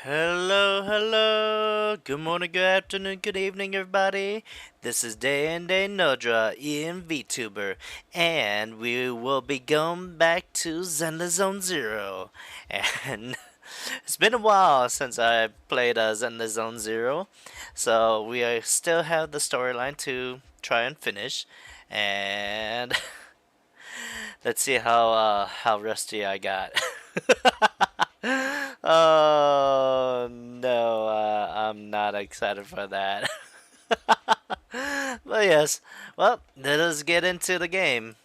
Hello, hello. Good morning, good afternoon, good evening, everybody. This is Day and Day Nodra, Ian VTuber, and we will be going back to Zenless Zone Zero. And it's been a while since I played Zenless Zone Zero, so still have the storyline to try and finish. And let's see how rusty I got. Oh no, I'm not excited for that. But yes, well, let us get into the game.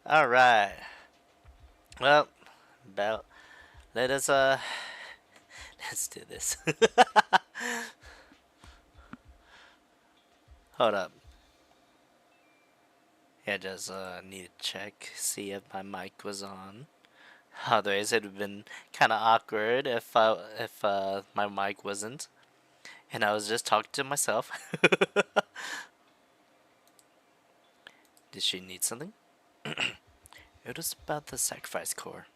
All right. Well, about let us let's do this. Hold up. Yeah, just need to check, see if my mic was on. Otherwise, it'd have been kind of awkward if my mic wasn't, and I was just talking to myself. Did she need something? It was about the sacrifice core.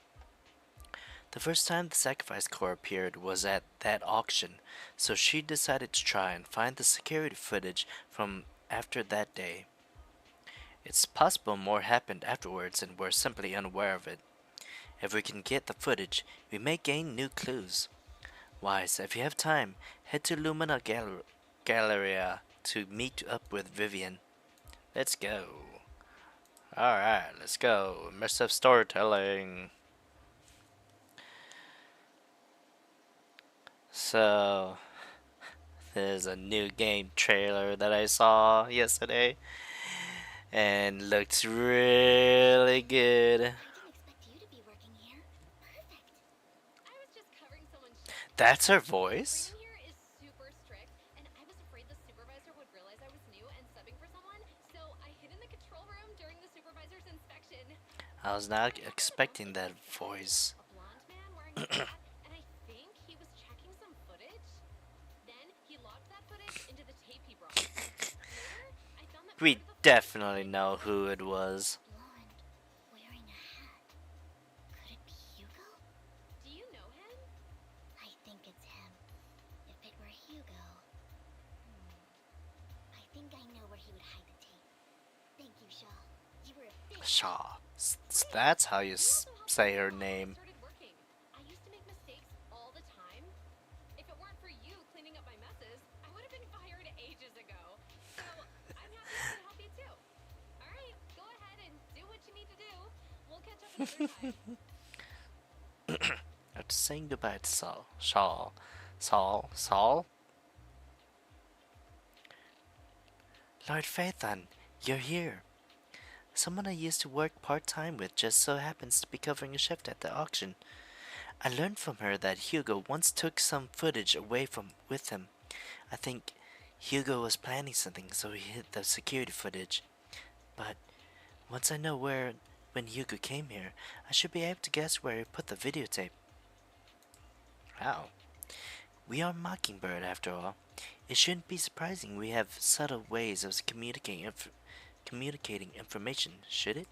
The first time the sacrifice core appeared was at that auction, so she decided to try and find the security footage from after that day. It's possible more happened afterwards and we're simply unaware of it. If we can get the footage, we may gain new clues. Wise, if you have time, head to Lumina Galleria to meet up with Vivian. Let's go. Alright, let's go. Immersive storytelling. So, there's a new game trailer that I saw yesterday and looks really good. That's her voice? I was not expecting that voice. We definitely know who it was. Shaw. That's how you say her name. After saying goodbye to Saul? Lord Phaethon, you're here. Someone I used to work part-time with just so happens to be covering a shift at the auction. I learned from her that Hugo once took some footage away from with him. I think Hugo was planning something, so he hid the security footage. But once I know when Hugo came here, I should be able to guess where he put the videotape. How? We are Mockingbird after all. It shouldn't be surprising we have subtle ways of communicating information, should it?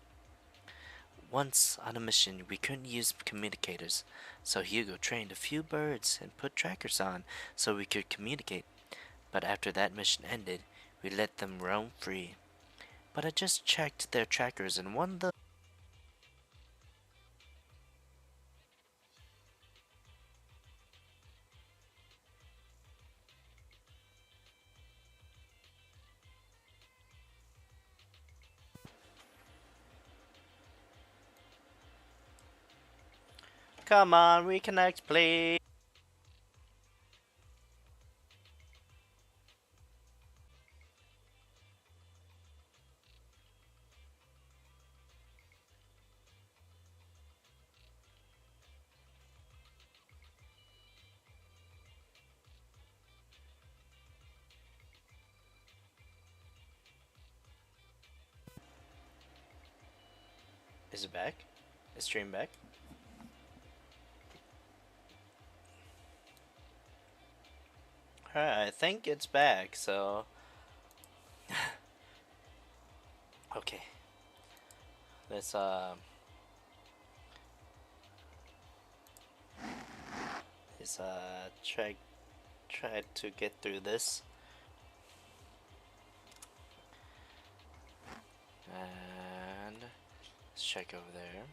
Once on a mission, we couldn't use communicators, so Hugo trained a few birds and put trackers on so we could communicate. But after that mission ended, we let them roam free. But I just checked their trackers and one of them Come on, reconnect, please. Is it back? Is stream back? Alright, I think it's back, so. Okay. Let's, Is try to get through this. And let's check over there.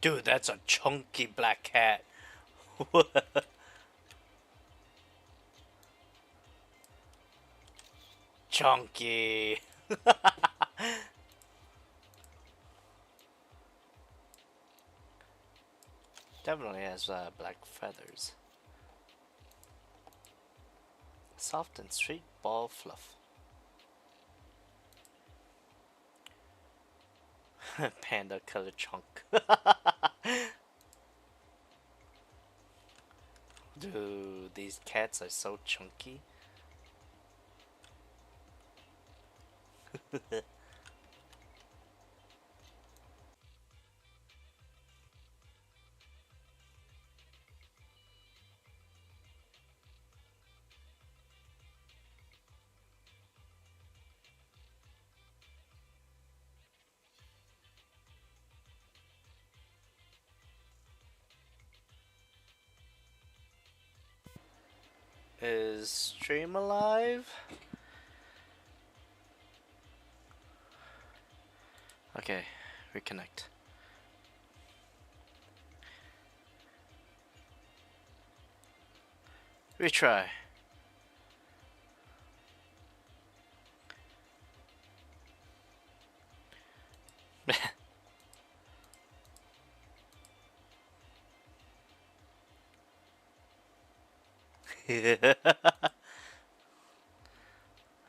Dude, that's a chunky black cat. Chunky. Definitely has black feathers. Soft and straight ball fluff. Panda color chunk. Dude, these cats are so chunky. Is stream alive? Okay, reconnect. Retry.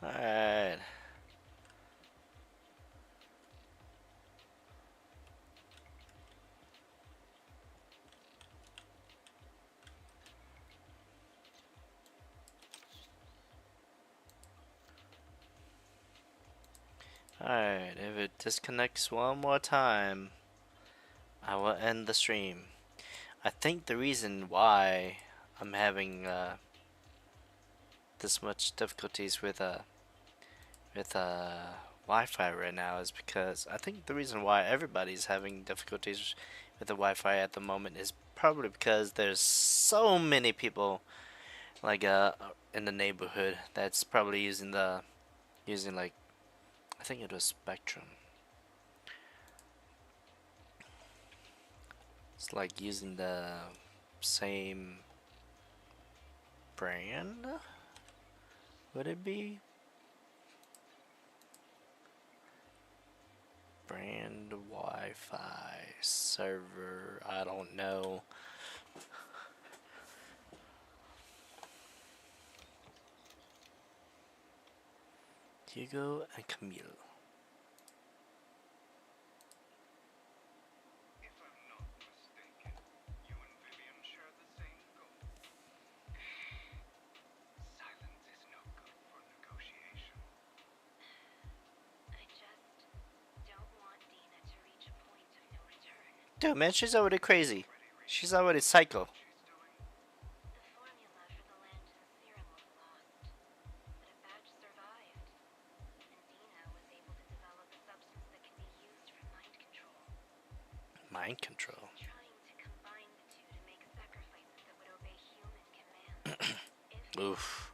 Alright. Alright, if it disconnects one more time, I will end the stream. I think the reason why I'm having this much difficulties with Wi-Fi right now is because I think the reason why everybody's having difficulties with the Wi-Fi at the moment is probably because there's so many people like in the neighborhood that's probably using like I think it was Spectrum. It's like using the same brand. Would it be brand Wi-Fi server? I don't know. Hugo and Camille. Dude, man, she's already crazy. She's already psycho. Mind control. Oof.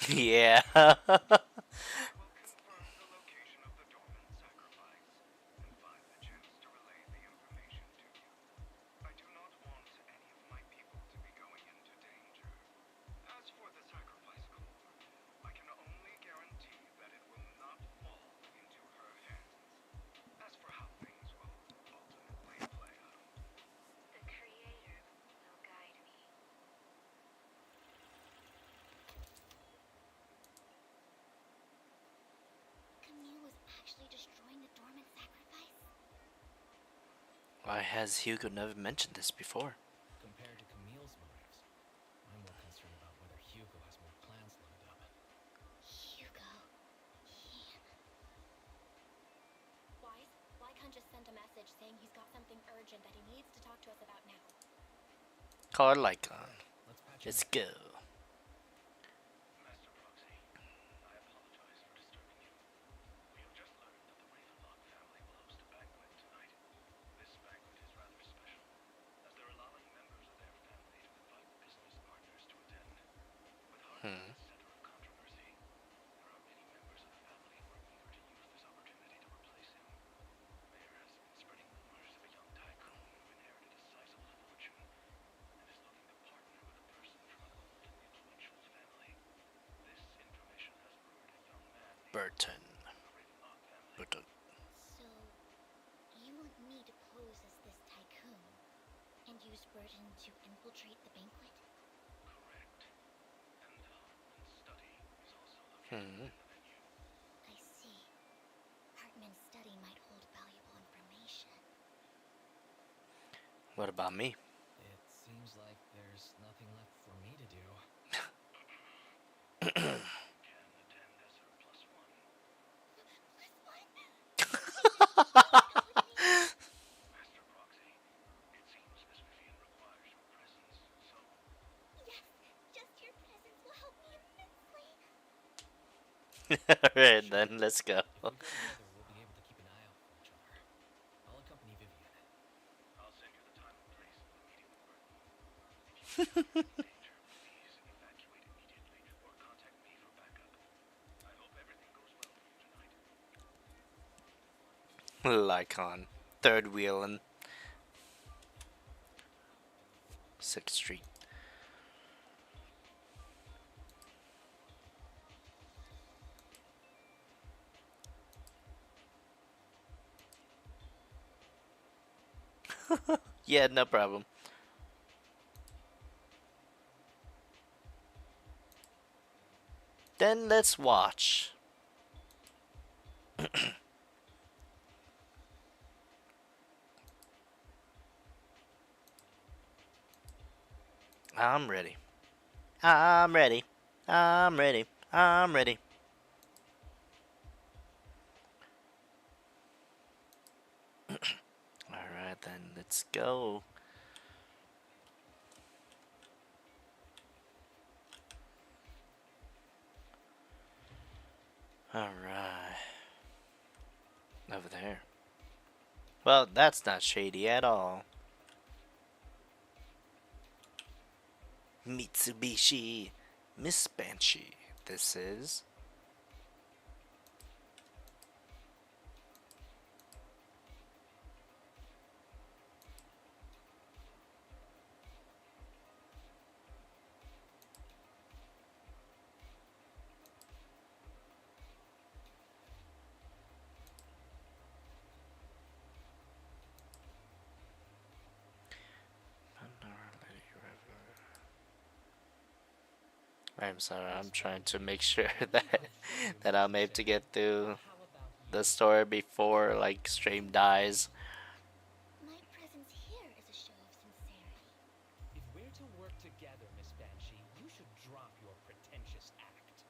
Yeah. Why has Hugo never mentioned this before? Compared to Camille's motives, I'm more concerned about whether Hugo has more plans lined up. Hugo. He... Why can't just send a message saying he's got something urgent that he needs to talk to us about now? Call Lycon. Alright, let's patch him Let's in. go. Master Proxy, I apologize for disturbing you. We have just learned that the Ravenlock family will host a banquet tonight. This banquet is rather special, as they're allowing members of their family to invite business partners to attend. With Hartman Hmm. the center of controversy, there are many members of the family who are eager to use this opportunity to replace him. Mayor has been spreading rumors of a young tycoon who inherited a sizable fortune and is looking to partner with a person from an old and influential family. This information has lured a young man named Burton. from the Ravenlock family. Burton. So, you want me to pose as this tycoon and use Burton to infiltrate the banquet? Correct. And Hartman's study is also located Hmm. within the venue. I see. Hartman's study might hold valuable information. What about me? It seems like there's nothing left for me to do. You can attend as her plus one. Plus one? Possibility? Master Proxy, it seems Miss Vivian requires your presence, so Yes, just your presence will help me immensely. Alright Sure. then, let's go. If we go together, we'll be able to keep an eye out for each other. I'll accompany Vivian. I'll send you the time and place of the meeting with Burton. If you encounter any danger, please evacuate immediately or contact me for backup. I hope everything goes well for you tonight. Lycon. Third wheel and 6th Street. Yeah, no problem. Then let's watch. I'm ready. I'm ready. I'm ready. I'm ready. Alright then, let's go. Alright. Over there. Well, that's not shady at all. Mitsubishi. Miss Banshee. This is. I'm sorry, I'm trying to make sure that I'm able to get through How about the you? story before like stream dies. My presence here is a show of sincerity. If we're to work together, Miss Banshee, you should drop your pretentious act.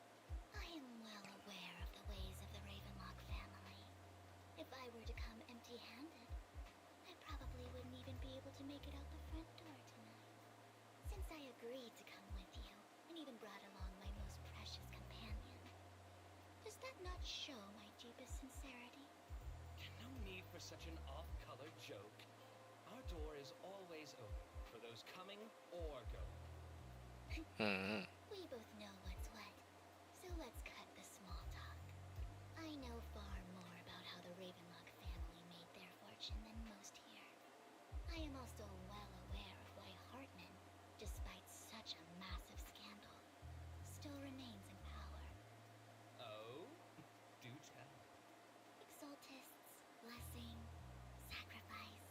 I am well aware of the ways of the Ravenlock family. If I were to come empty-handed, I probably wouldn't even be able to make it out the front door tonight. Since I agreed to come with you, and even brought along my most precious companion, does that not show my deepest sincerity? No need for such an off-color joke. Our door is always open for those coming or going. Hmm. We both know what's what, so let's cut the small talk. I know far more about how the Ravenlock family made their fortune than most here. I am also well aware of why Hartman, despite such a massive scandal, still remains in power. Oh? Do tell. Exaltists, blessing, sacrifice,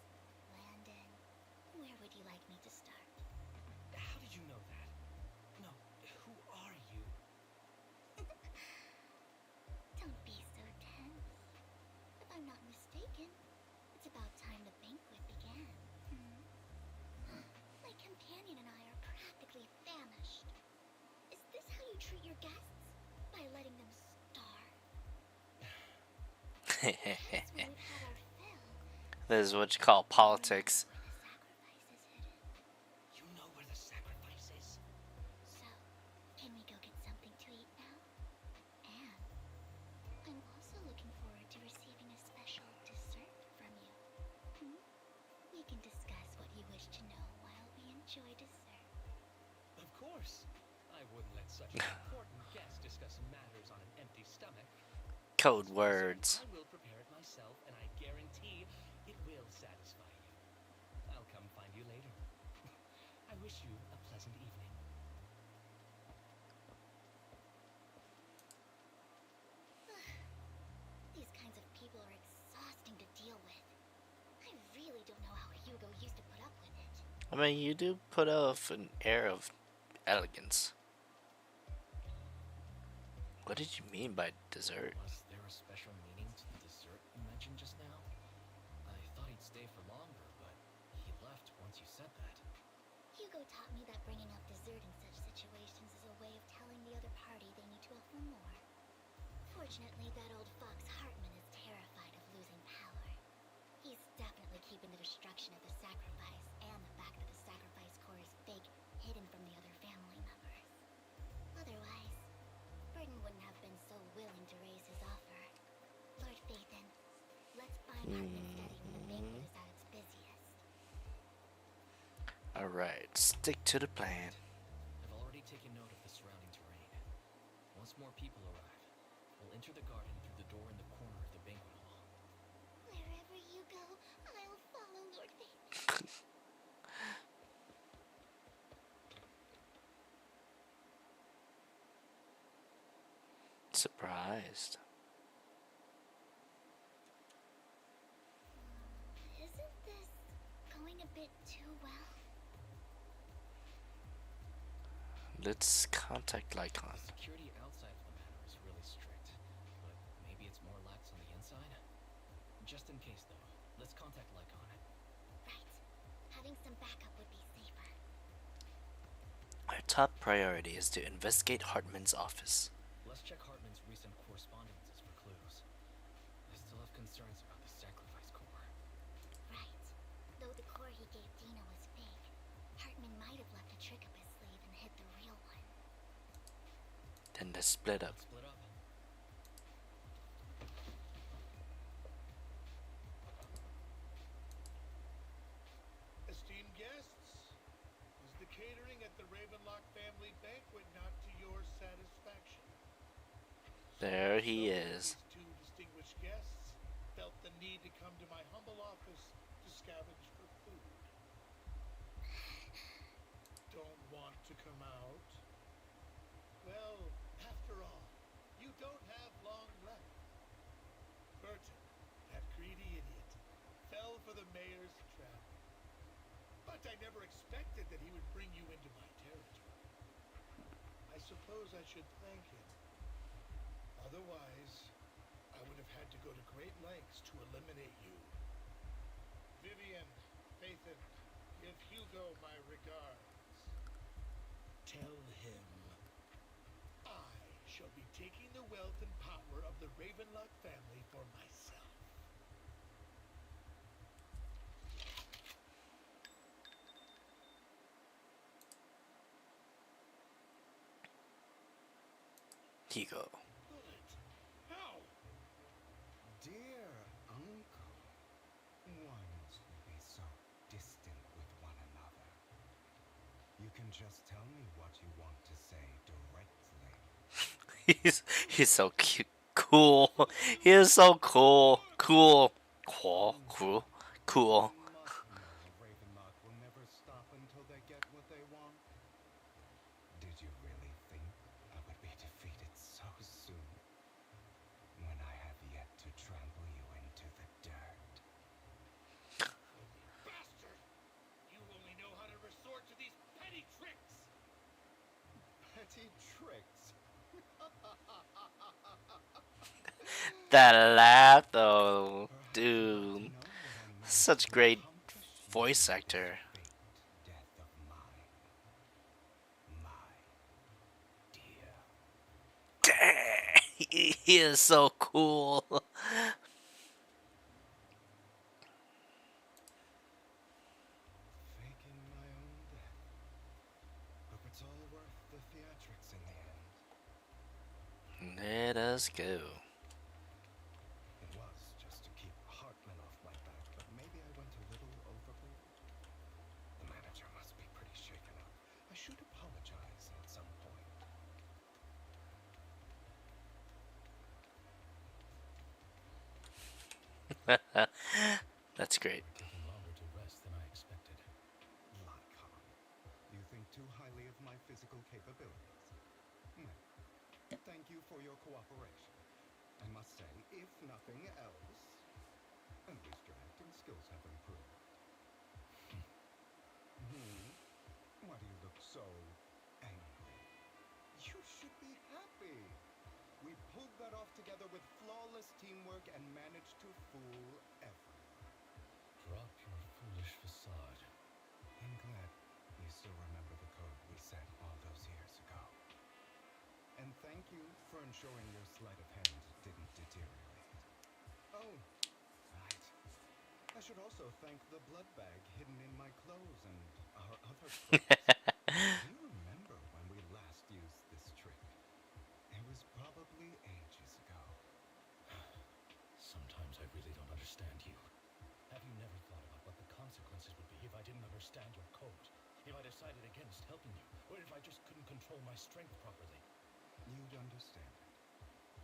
Landon. Where would you like me to start? How did you know that? No, who are you? Don't be so tense. If I'm not mistaken, it's about you treat your guests? By letting them starve? Guess when we've had our fill, This is what you call we know politics. where the sacrifice is hidden. You know where the sacrifice is? So, can we go get something to eat now? And I'm also looking forward to receiving a special dessert from you. Hmm? We can discuss what you wish to know while we enjoy dessert. Of course. I wouldn't let such an important guest discuss matters on an empty stomach. Code As for dessert, words. I will prepare it myself, and I guarantee it will satisfy you. I'll come find you later. I wish you a pleasant evening. These kinds of people are exhausting to deal with. I really don't know how Hugo used to put up with it. I mean, you do put off an air of elegance. What did you mean by dessert? Was there a special meaning to the dessert you mentioned just now? I thought he'd stay for longer, but he left once you said that. Hugo taught me that bringing up dessert in such situations is a way of telling the other party they need to offer more. Fortunately, that old fox Hartman is terrified of losing power. He's definitely keeping the destruction of the sacrifice and the fact that the sacrifice core is fake hidden from the other family members. Otherwise, Burton wouldn't have been so willing to raise his offer. Lord Phaethon, let's find Hartman study when the banquet is at its busiest. Alright, stick to the plan. I've already taken note of the surrounding terrain. Once more people arrive, we'll enter the garden through the door in the corner of the banquet hall. Wherever you go, I'll follow, Lord Phaethon. Surprised. Isn't this going a bit too well? Let's contact Lycon. The security outside of the manor is really strict, but maybe it's more lax on the inside? Just in case, though, let's contact Lycon. Right. Having some backup would be safer. Our top priority is to investigate Hartman's office. Let's check Hartman's recent correspondences for clues. I still have concerns about the sacrifice core. Right. Though the core he gave Dina was fake, Hartman might have left a trick up his sleeve and hid the real one. Then let's split up. Let's split up. Esteemed guests, is the catering at the Ravenlock family banquet not to your satisfaction? There he So, is. these two distinguished guests felt the need to come to my humble office to scavenge for food. Don't want to come out? Well, after all, you don't have long left. Burton, that greedy idiot, fell for the mayor's trap. But I never expected that he would bring you into my territory. I suppose I should thank him. Otherwise, I would have had to go to great lengths to eliminate you. Vivian, Phaethon, give Hugo my regards. Tell him I shall be taking the wealth and power of the Ravenlock family for myself. Hugo. Bullet. How? Dear uncle, ones will be so distant with one another. You can just tell me what you want to say directly. He's so cute. Cool. He is so cool. Cool. Cool. Cool. You must know Ravenlock will never stop until they get what they want. Did you really think I would be defeated so soon? When I have yet to trample you into the dirt. Bastard! You only know how to resort to these petty tricks! Petty tricks. That laugh though. Perhaps you Dude. want to know what I managed Such to great accomplish in voice this actor. faked death of mine. My dear He is so cool. Faking my own death. Hope it's all worth the theatrics in the end. Let us go. It was just to keep Hartman off my back, but maybe I went a little overboard. The manager must be pretty shaken up. I should apologize at some point. That's great. Taking longer to rest than I expected. Lycon, you think too highly of my physical capabilities. Well, thank you for your cooperation. I must say, if nothing else, at least your acting skills have improved. Why do you look so angry? You should be happy. We pulled that off together with flawless teamwork and managed to fool everyone. Drop your foolish facade. I'm glad you still remember the code we set all those years ago. And thank you for ensuring your sleight of hand didn't deteriorate. Oh, right. I should also thank the blood bag hidden in my clothes and our other clothes. Do you remember when we last used this trick? It was probably ages ago. Sometimes I really don't understand you. Have you never thought about what the consequences would be if I didn't understand your code? If I decided against helping you? Or if I just couldn't control my strength properly? You'd understand it.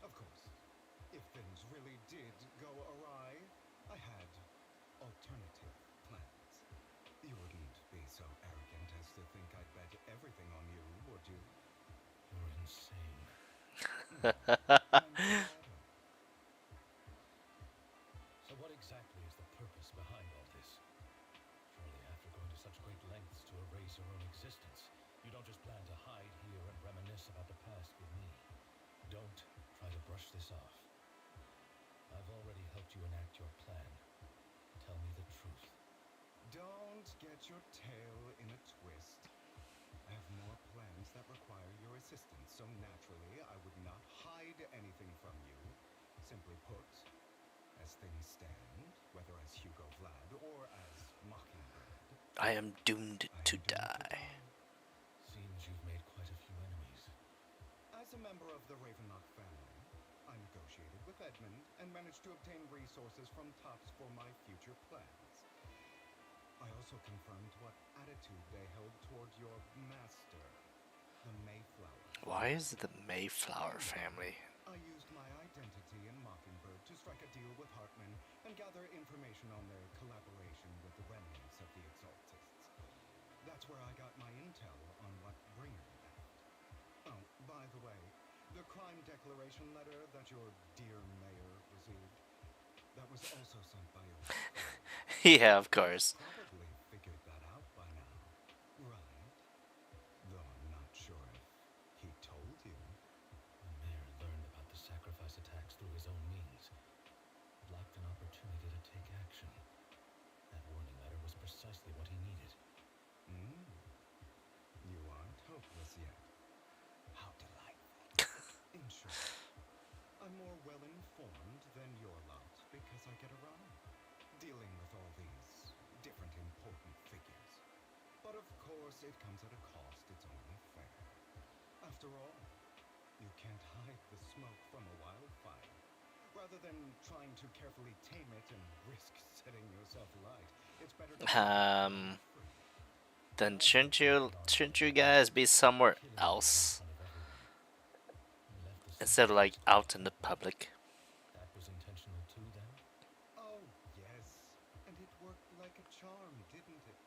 Of course, if things really did go awry, I had alternative plans. You wouldn't be so arrogant as to think I'd bet everything on you, would you? You're insane. I'm flattered. So what exactly is the purpose behind all this? Surely after going to such great lengths to erase your own existence, you don't just plan to hide here and reminisce about the past with me. Don't try to brush this off. I've already helped you enact your plan. Tell me the truth. Don't get your tail in a twist. I have more plans that require your assistance, so naturally I would not hide anything from you. Simply put, as things stand, whether as Hugo Vlad or as Mockingbird, I am doomed I to am doomed to die. die. Seems you've made quite a few enemies. As a member of the Ravenlock family, I negotiated with Edmund and managed to obtain resources from Tops for my future plans. I also confirmed what attitude they held toward your master, the Mayflower. Why is it the Mayflower family? I used my identity in Mockingbird to strike a deal with Hartman and gather information on their collaboration with the remnants of the Exaltists. That's where I got my intel on what Bringer left. Oh, by the way, the crime declaration letter that your dear mayor received, that was also sent by your Yeah, of course. probably figured that out by now, right? Though I'm not sure if he told you. The mayor learned about the sacrifice attacks through his own means. He'd liked an opportunity to take action. That warning letter was precisely what he needed. You aren't hopeless yet. How delightful. In short, I'm more well-informed than your lot because I get around, dealing with all these different important figures. But of course, it comes at a cost, it's only fair. After all, you can't hide the smoke from a wildfire. Rather than trying to carefully tame it and risk setting yourself alight, it's better to Um, free. then shouldn't you guys be somewhere Killing me else in front of everyone. You left the instead of like sacrifice core out in the unattended. public? That was intentional too, then? Oh, yes. And it worked like a charm, didn't it?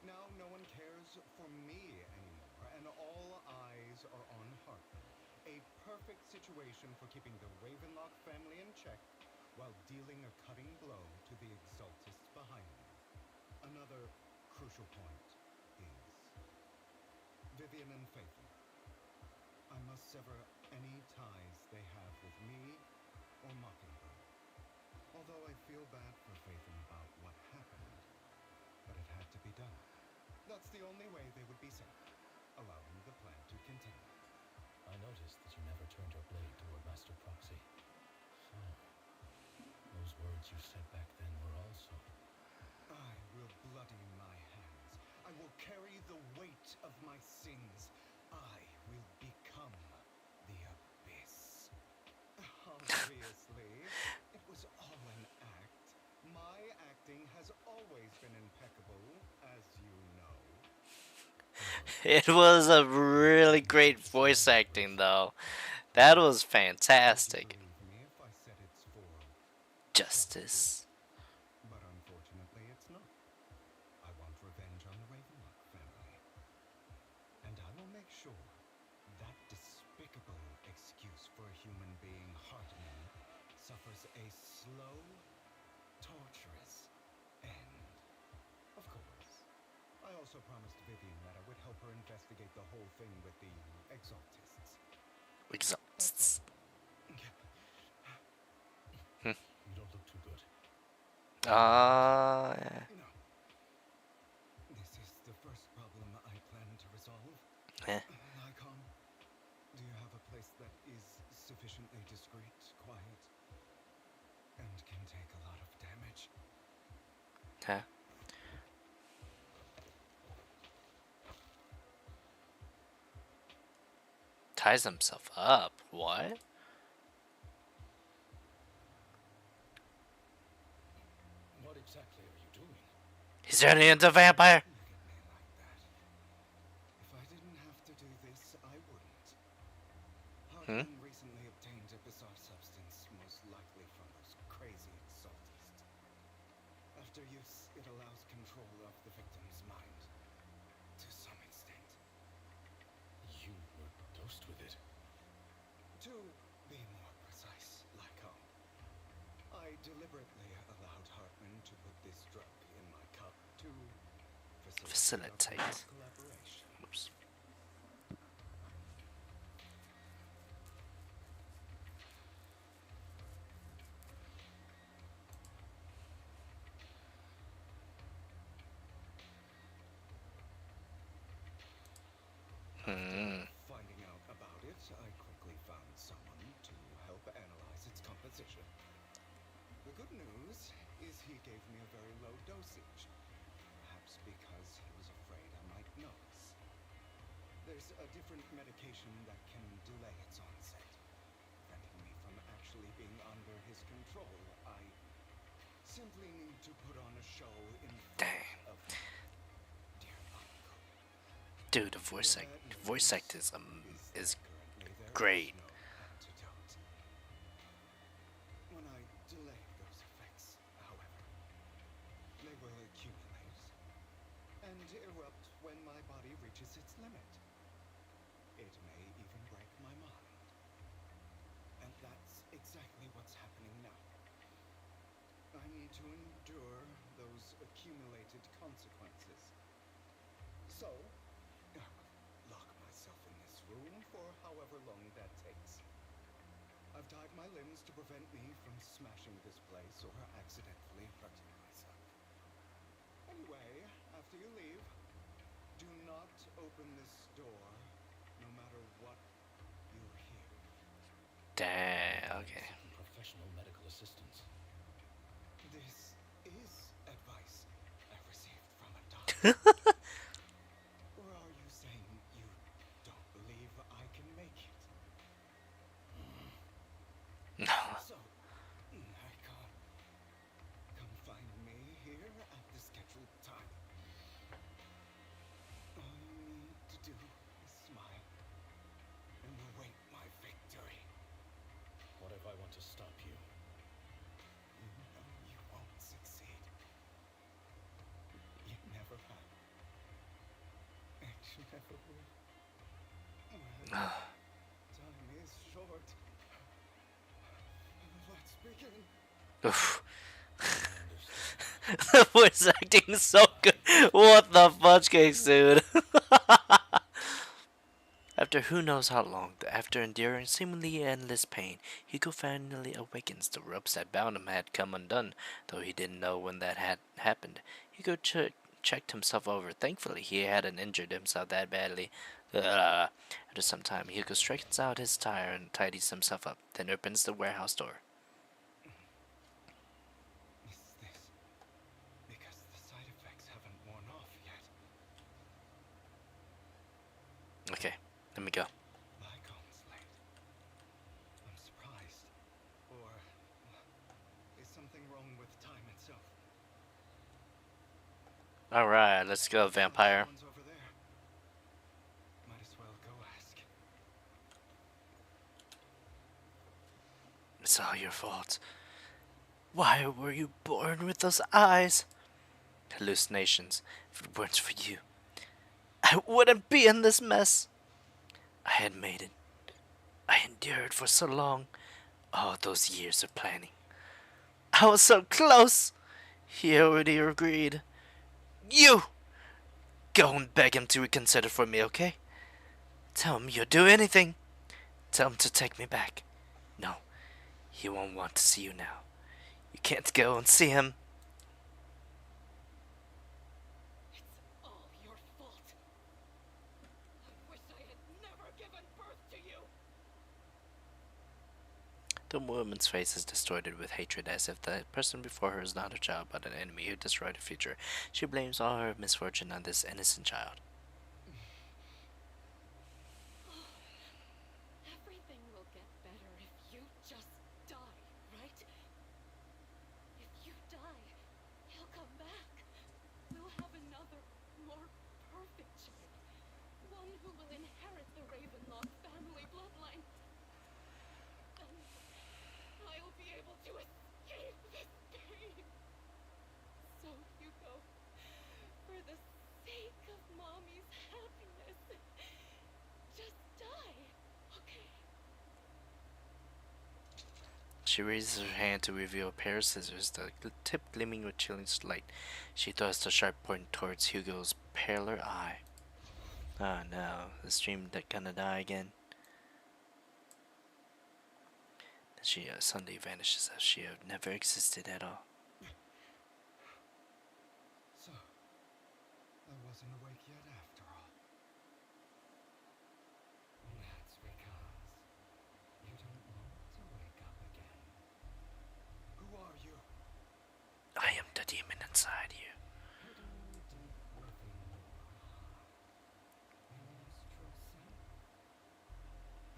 Now no one cares for me anymore, and all eyes are on Hartman. A perfect situation for keeping the Ravenlock family in check while dealing a cutting blow to the Exaltists behind me. Another crucial point is Vivian and Phaethon. I must sever any ties they have with me or Mockingbird. Although I feel bad for Phaethon about what happened, but it had to be done. That's the only way they would be safe, allowing the plan to continue. I noticed that you never turned your blade toward Master of my sins, I will become the abyss. Obviously, it was all an act. My acting has always been impeccable, as you know. It was a really great voice acting, though. That was Would you fantastic. believe me if I said it's for justice? Justice. But unfortunately, it's not. I want revenge on the Ravenlock family. And I will make sure that despicable excuse for a human being Hartman suffers a slow, torturous end. Of course. I also promised Vivian that I would help her investigate the whole thing with the Exaltists. That's Exhausts. all. You don't look too good. Ah, No. This is the first problem I plan to resolve. eh. Lycom, do you have a place that is sufficiently discreet, quiet, and can take a lot of damage? Huh? Ties himself up. What? What exactly are you doing? He's turning into a vampire. Look at me like that. If I didn't have to do this, I wouldn't. Hmm? Hartman recently obtained a bizarre substance, most likely from those crazy exaltists. After use, it allows control of the victim's mind. To some extent. You were dosed with it. To be more precise, Lycom, I deliberately allowed Hartman to put this drug in my cup to facilitate our Facilitate. collaboration. Oops. After Hmm. finding out about it, I quickly found someone to help analyze its composition. The good news is he gave me a very low dosage, perhaps because he was afraid I might notice. There's a different medication that can delay its onset, preventing me from actually being under his control. I simply need to put on a show in front Dang. of my dear uncle. Dude, the The voice act, bad voice news act is is that currently there is great. no antidote. When I delay those effects, however, they will accumulate and erupt when my body reaches its limit. It may even break my mind. And that's exactly what's happening now. I need to endure those accumulated consequences. So, I will lock myself in this room for however long that takes. I've tied my limbs to prevent me from smashing this place or accidentally hurting myself. Anyway, after you leave, do not open this door, no matter what you hear. Damn. Okay. Seeking professional medical assistance. This is advice I received from a doctor. Or are you saying you don't believe I can make it? No. So, I can't come find me here at the scheduled time. All you need to do is smile and await my victory. What if I want to stop you? You know you won't succeed. You never have. And you never will. Time is short. Let's begin. Oof. I understand. The voice acting is so good. What the fudge cakes, dude? After who knows how long, after enduring seemingly endless pain, Hugo finally awakens. The ropes that bound him had come undone, though he didn't know when that had happened. Hugo checked himself over. Thankfully, he hadn't injured himself that badly. After some time, Hugo straightens out his tire and tidies himself up, then opens the warehouse door. Is this because the side effects haven't worn off yet? Let me go. Bygones late. I'm surprised. Or is something wrong with time itself? Alright, let's go, Sounds like vampire. someone's over there. Might as well go ask. It's all your fault. Why were you born with those eyes? Hallucinations. If it weren't for you, I wouldn't be in this mess. I had made it. I endured for so long. All those years of planning. I was so close. He already agreed. You! Go and beg him to reconsider for me, okay? Tell him you'll do anything. Tell him to take me back. No, he won't want to see you now. You can't go and see him. It's all your fault. I wish I had never given birth to you. The woman's face is distorted with hatred, as if the person before her is not a child but an enemy who destroyed her future. She blames all her misfortune on this innocent child. Everything will get better if you just die, right? If you die, he'll come back. We'll have another, more perfect child. One who will inherit the Ravenlock family bloodline. Then I'll be able to escape this pain. So, Hugo, for the sake of Mommy's happiness, just die, okay? She raises her hand to reveal a pair of scissors, the tip gleaming with chilling light. She thrusts a sharp point towards Hugo's paler eye. Oh no, the stream that gonna die again. Then she suddenly vanishes as she had never existed at all. So, I wasn't awake yet after all. That's because you don't want to wake up again. Who are you? I am the demon inside you. Hidden deep within your heart, your most true self.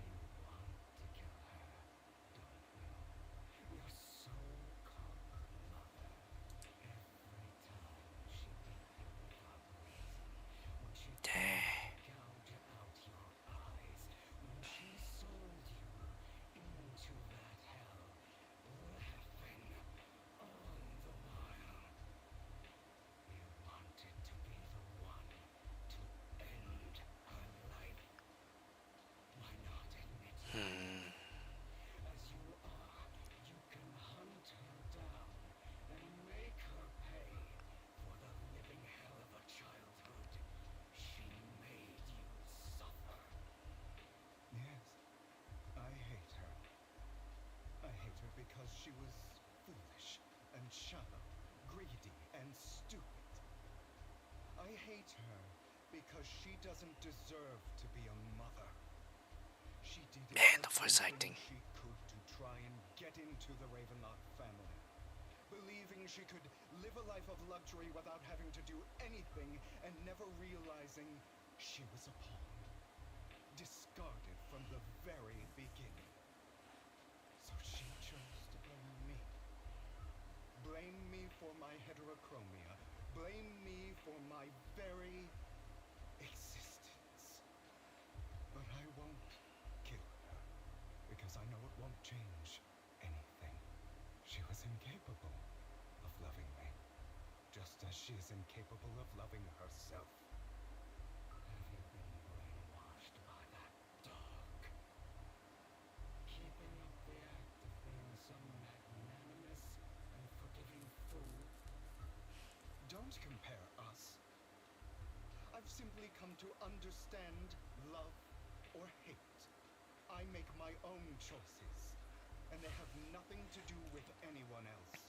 You want to kill her, don't you? Your so-called mother. Every time she beat you without reason, when she Dang. gouged out your eyes, when she sold you into that hell, laughing all the while. You wanted to be the one to end her life. Why not admit it? As you are, you can hunt her down and make her pay for the living hell of a childhood she made you suffer. Yes, I hate her. I hate her because she was foolish and shallow, greedy and stupid. I hate her because she doesn't deserve to be a mother. She did Man, the voice everything acting. she could to try and get into the Ravenlock family, believing she could live a life of luxury without having to do anything and never realizing she was a pawn, discarded from the very beginning. So she chose to blame me. Blame me for my heterochromia. Blame me for my very existence. But I won't kill her, because I know it won't change anything. She was incapable of loving me, just as she is incapable of loving herself. Have you been brainwashed by that dog? Keeping up the act of being some magnanimous and forgiving fool? Don't compare us. I've simply come to understand love or hate. I make my own choices, and they have nothing to do with anyone else.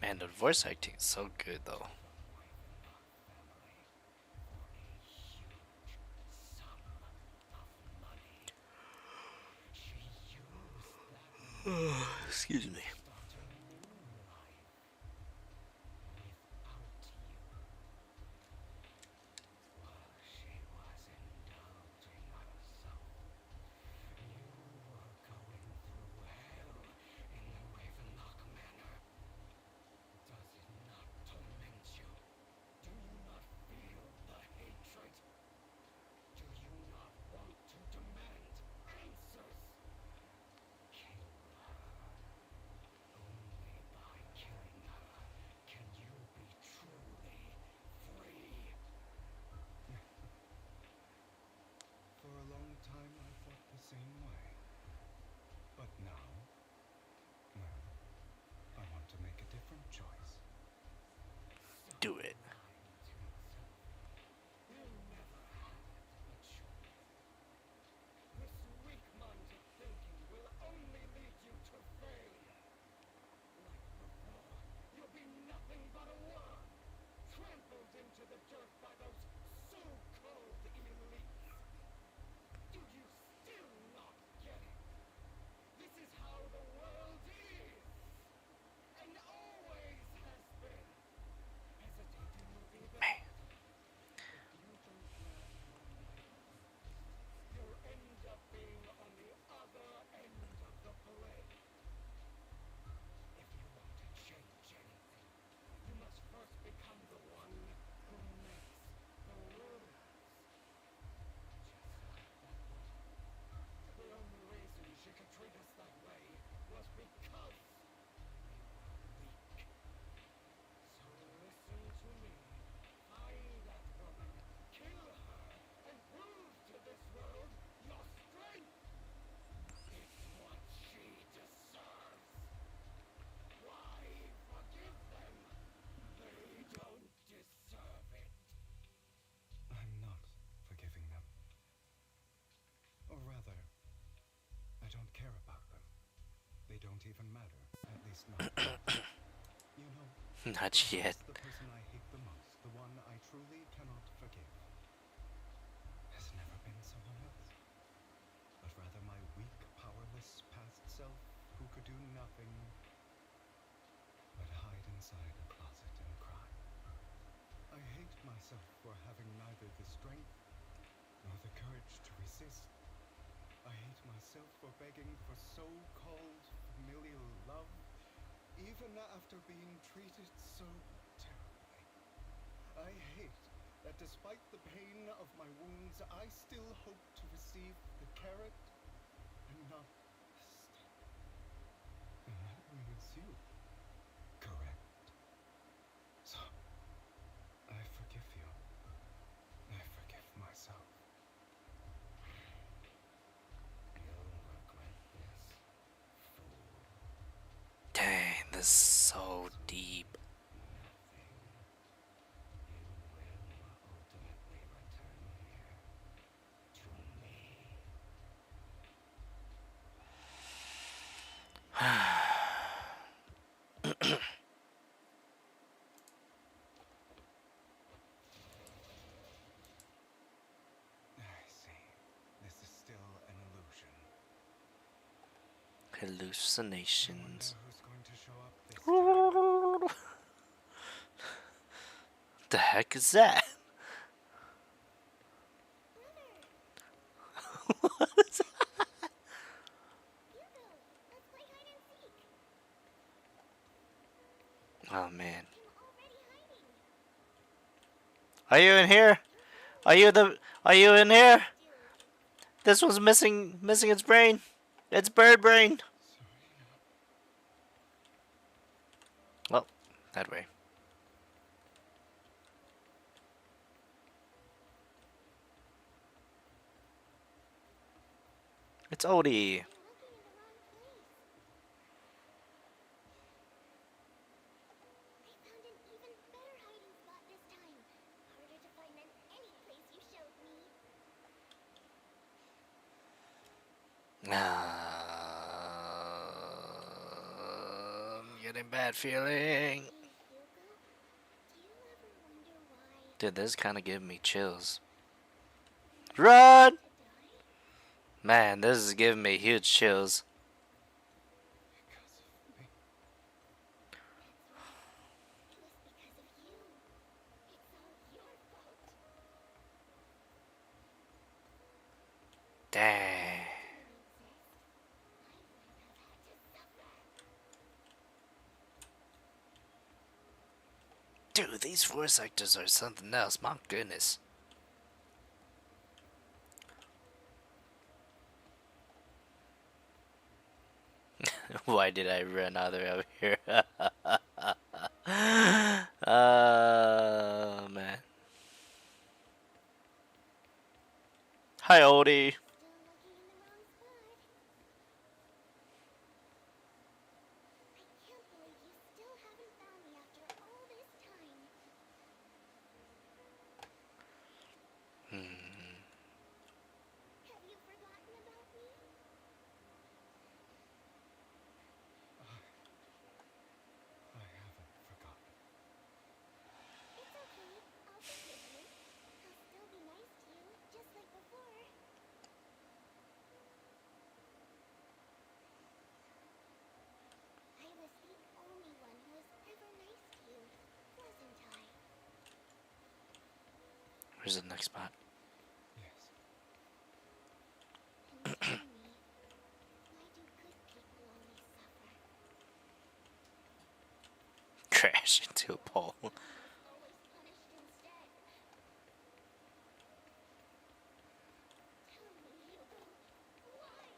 Man, the voice acting is so good though. Excuse me. don't even matter, at least not yet. You know, Not yet. perhaps the person I hate the most, the one I truly cannot forgive, has never been someone else, but rather my weak, powerless past self who could do nothing but hide inside a closet and cry. I hate myself for having neither the strength nor the courage to resist. I hate myself for begging for so-called familial love, even after being treated so terribly. I hate that despite the pain of my wounds, I still hope to receive the carrot and not the stick. And that means you, correct? So, I forgive you. I forgive myself. You'll regret this, fool. Dang, this is so deep. Nothing. You will ultimately return here to me. I see. This is still an illusion. I wonder Hallucinations. who's going to show up this time. The heck is that? Hugo, let's play hide and seek. Oh man. I'm already hiding. Are you in here? Are you in here? This one's missing its brain. It's bird brain. Serena. Well, that way. It's Odie. You're looking in the wrong place. I found an even better hiding spot this time. Harder to find than any place you showed me. I'm getting bad feeling. Hey, Hugo, do you ever wonder why Dude, this kind of giving me chills. you want Run! to die? Man, this is giving me huge chills. Because of me. That's right. It was because of you. It's all your fault. Dang. If you didn't exist, I wouldn't have had to suffer. Dude, these voice actors are something else. My goodness. Why did I run out of here? Man. Hi, Odie. Still looking in the wrong spot. I can't believe you still haven't found me after all this time. Have you forgotten about me? I haven't forgotten. It's okay. I'll forgive you. I'll still be nice to you, just like before. I was the only one who was ever nice to you, wasn't I? Where's the next spot? Yes. And tell me, why do good people always suffer? Crash into a pole. I was always punished instead. Tell me, Hugo, why?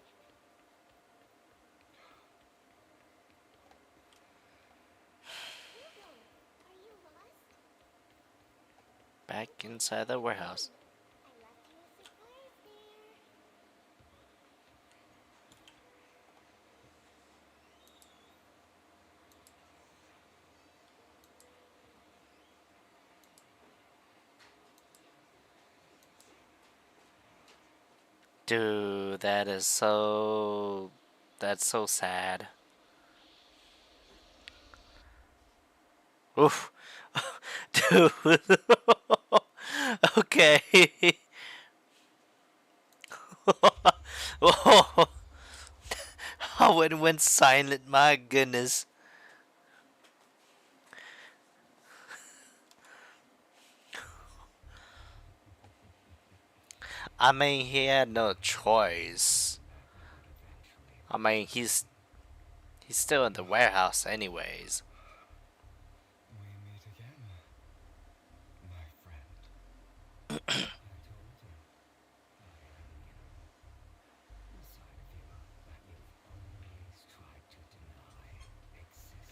Hugo, are you lost? Back inside the warehouse. I left you a surprise there. Dude, that is so. That's so sad. Oof. Dude. Okay. Oh, how it went silent, my goodness. I mean, he had no choice. That would eventually I mean, he's still in the warehouse anyways. we meet again, my friend. I told you, I am you. The side of you that you've always tried to deny existed.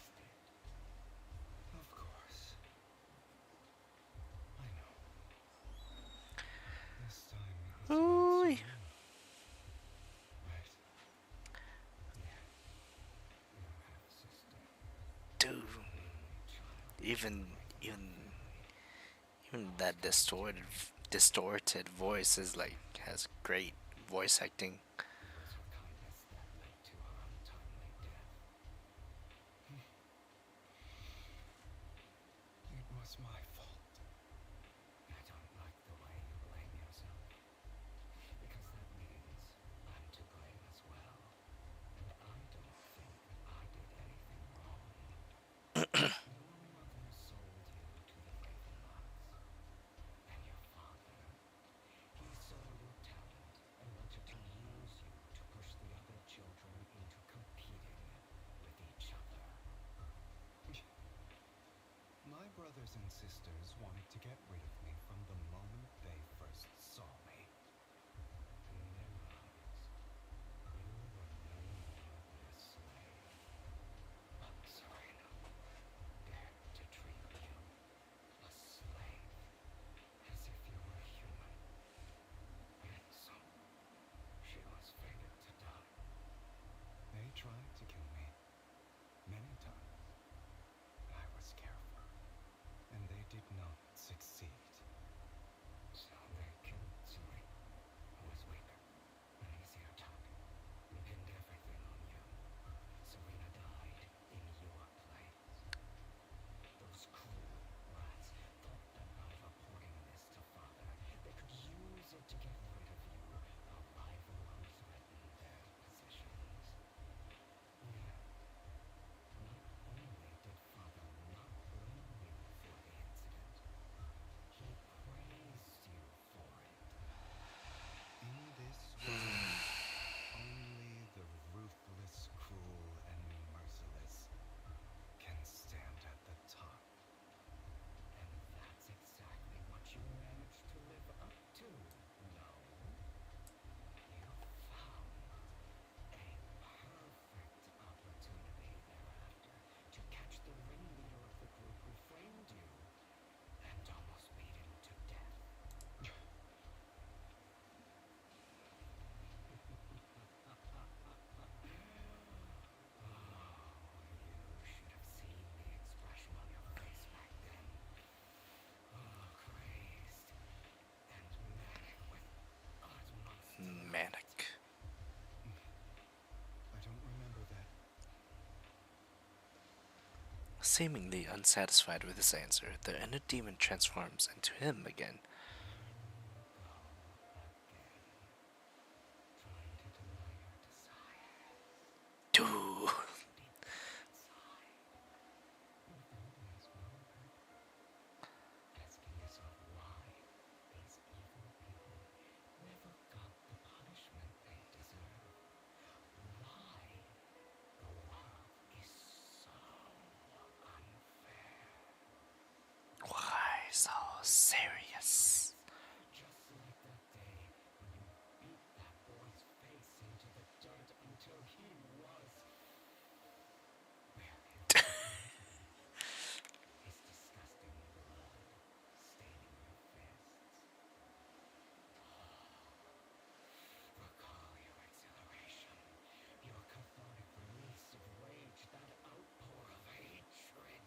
Of course. I know. This time it's not so Ooh, new. Right? Yeah, your half-sister. dude. The only child of the Even Ravenlock even family. even Lost that to distorted voice is like has great voice acting. it was her kindness that led to her untimely death. It was my fault. I don't like the way you blame yourself, because that means I'm to blame as well. And I don't think I did anything wrong. Your mother sold you to the Ravenlocks, and your father, he saw your talent and wanted to use you to push the other children into competing with each other. My brothers and sisters wanted to get rid of me from the moment they first saw me. In their eyes, you were no more than a slave. But Serena dared to treat you, a slave, as if you were human. And so, she was fated to die. They tried to kill me many times. I was careful, and they did not succeed. So they killed Serena, who was weaker, an easier target, and pinned everything on you. Serena died in your place. Those cruel rats thought that by reporting this to Father, they could use it to get rid of you, a rival who threatened their positions. Yeah, not only did Father not blame you for the incident, he praised you for it. In this world, only the ruthless, cruel, and merciless can stand at the top. And that's exactly what you managed to live up to, no? You found a perfect opportunity thereafter to catch the ringleader of the group who framed you and almost beat him to death. You should have seen the expression on your face back then. Oh, crazed and manic with utmost delight. Manic. I don't remember that. Seemingly unsatisfied with his answer, the inner demon transforms into him again. Go again, trying to deny your desires. Dude. Deep down inside, you've always wondered, asking yourself why these evil people never got the punishment they deserve. Why the world is so unfair. Why so serious? Just like that day when you beat that boy's face into the dirt until he was buried. His disgusting blood staining your fists. Recall your exhilaration, your cathartic release of rage, that outpour of hatred.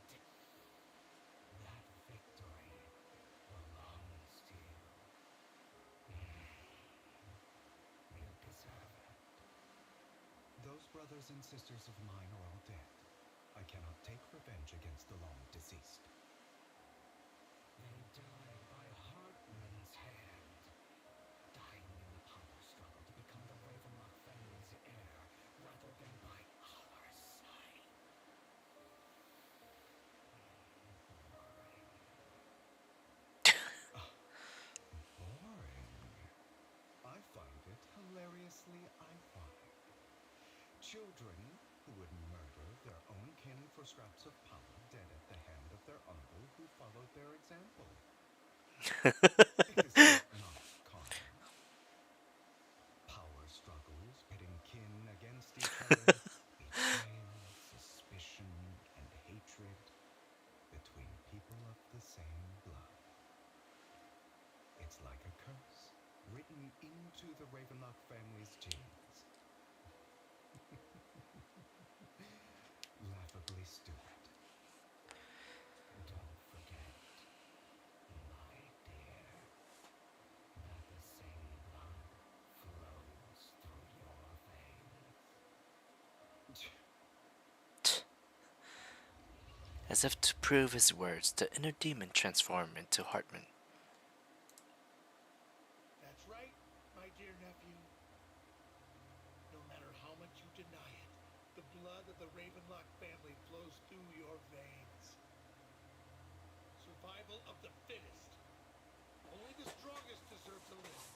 That victory belongs to you. You deserve it. Those brothers and sisters of mine are all dead. I cannot take revenge against the long deceased. They died by Hartman's hand, dying in the power struggle to become the Ravenlock family's heir, rather than by our side. Boring. I find it hilariously ironic. Children who would murder their own kin for scraps of power dead at the hand of their uncle who followed their example. Is that not common? Power struggles pitting kin against each other, betrayal, suspicion, and hatred between people of the same blood. It's like a curse written into the Ravenlock family's genes. Laughably stupid. Don't forget, my dear, that the same blood flows through your veins. As if to prove his words, the inner demon transformed into Hartman. That's right, my dear nephew. No matter how much you deny it, the blood of the Ravenlock family flows through your veins. Survival of the fittest. Only the strongest deserve to live.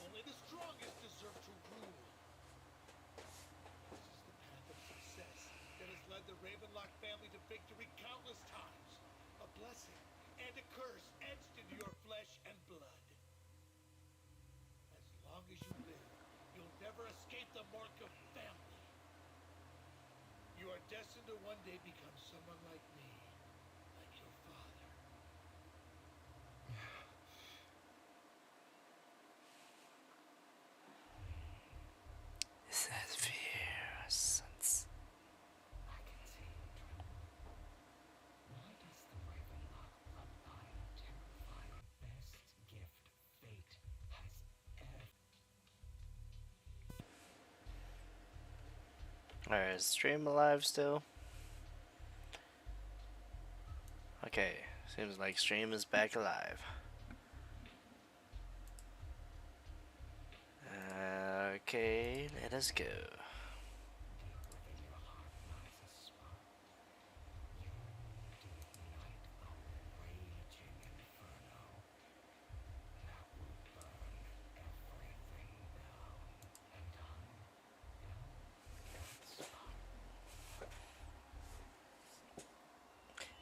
Only the strongest deserve to rule. This is the path of success that has led the Ravenlock family to victory countless times. A blessing and a curse etched into your flesh and blood. As long as you live, you'll never escape the mark of family. You are destined to one day become someone like me, like your father. Is that fear, sense? I can see you tremble. Why does the Ravenlock bloodline terrify the best gift fate has ever? Alright, is stream alive still? Okay, seems like stream is back alive. Okay, let us go. Deep within your heart lies a spark, yearning to ignite a raging inferno that will burn everything down. And I am that spark.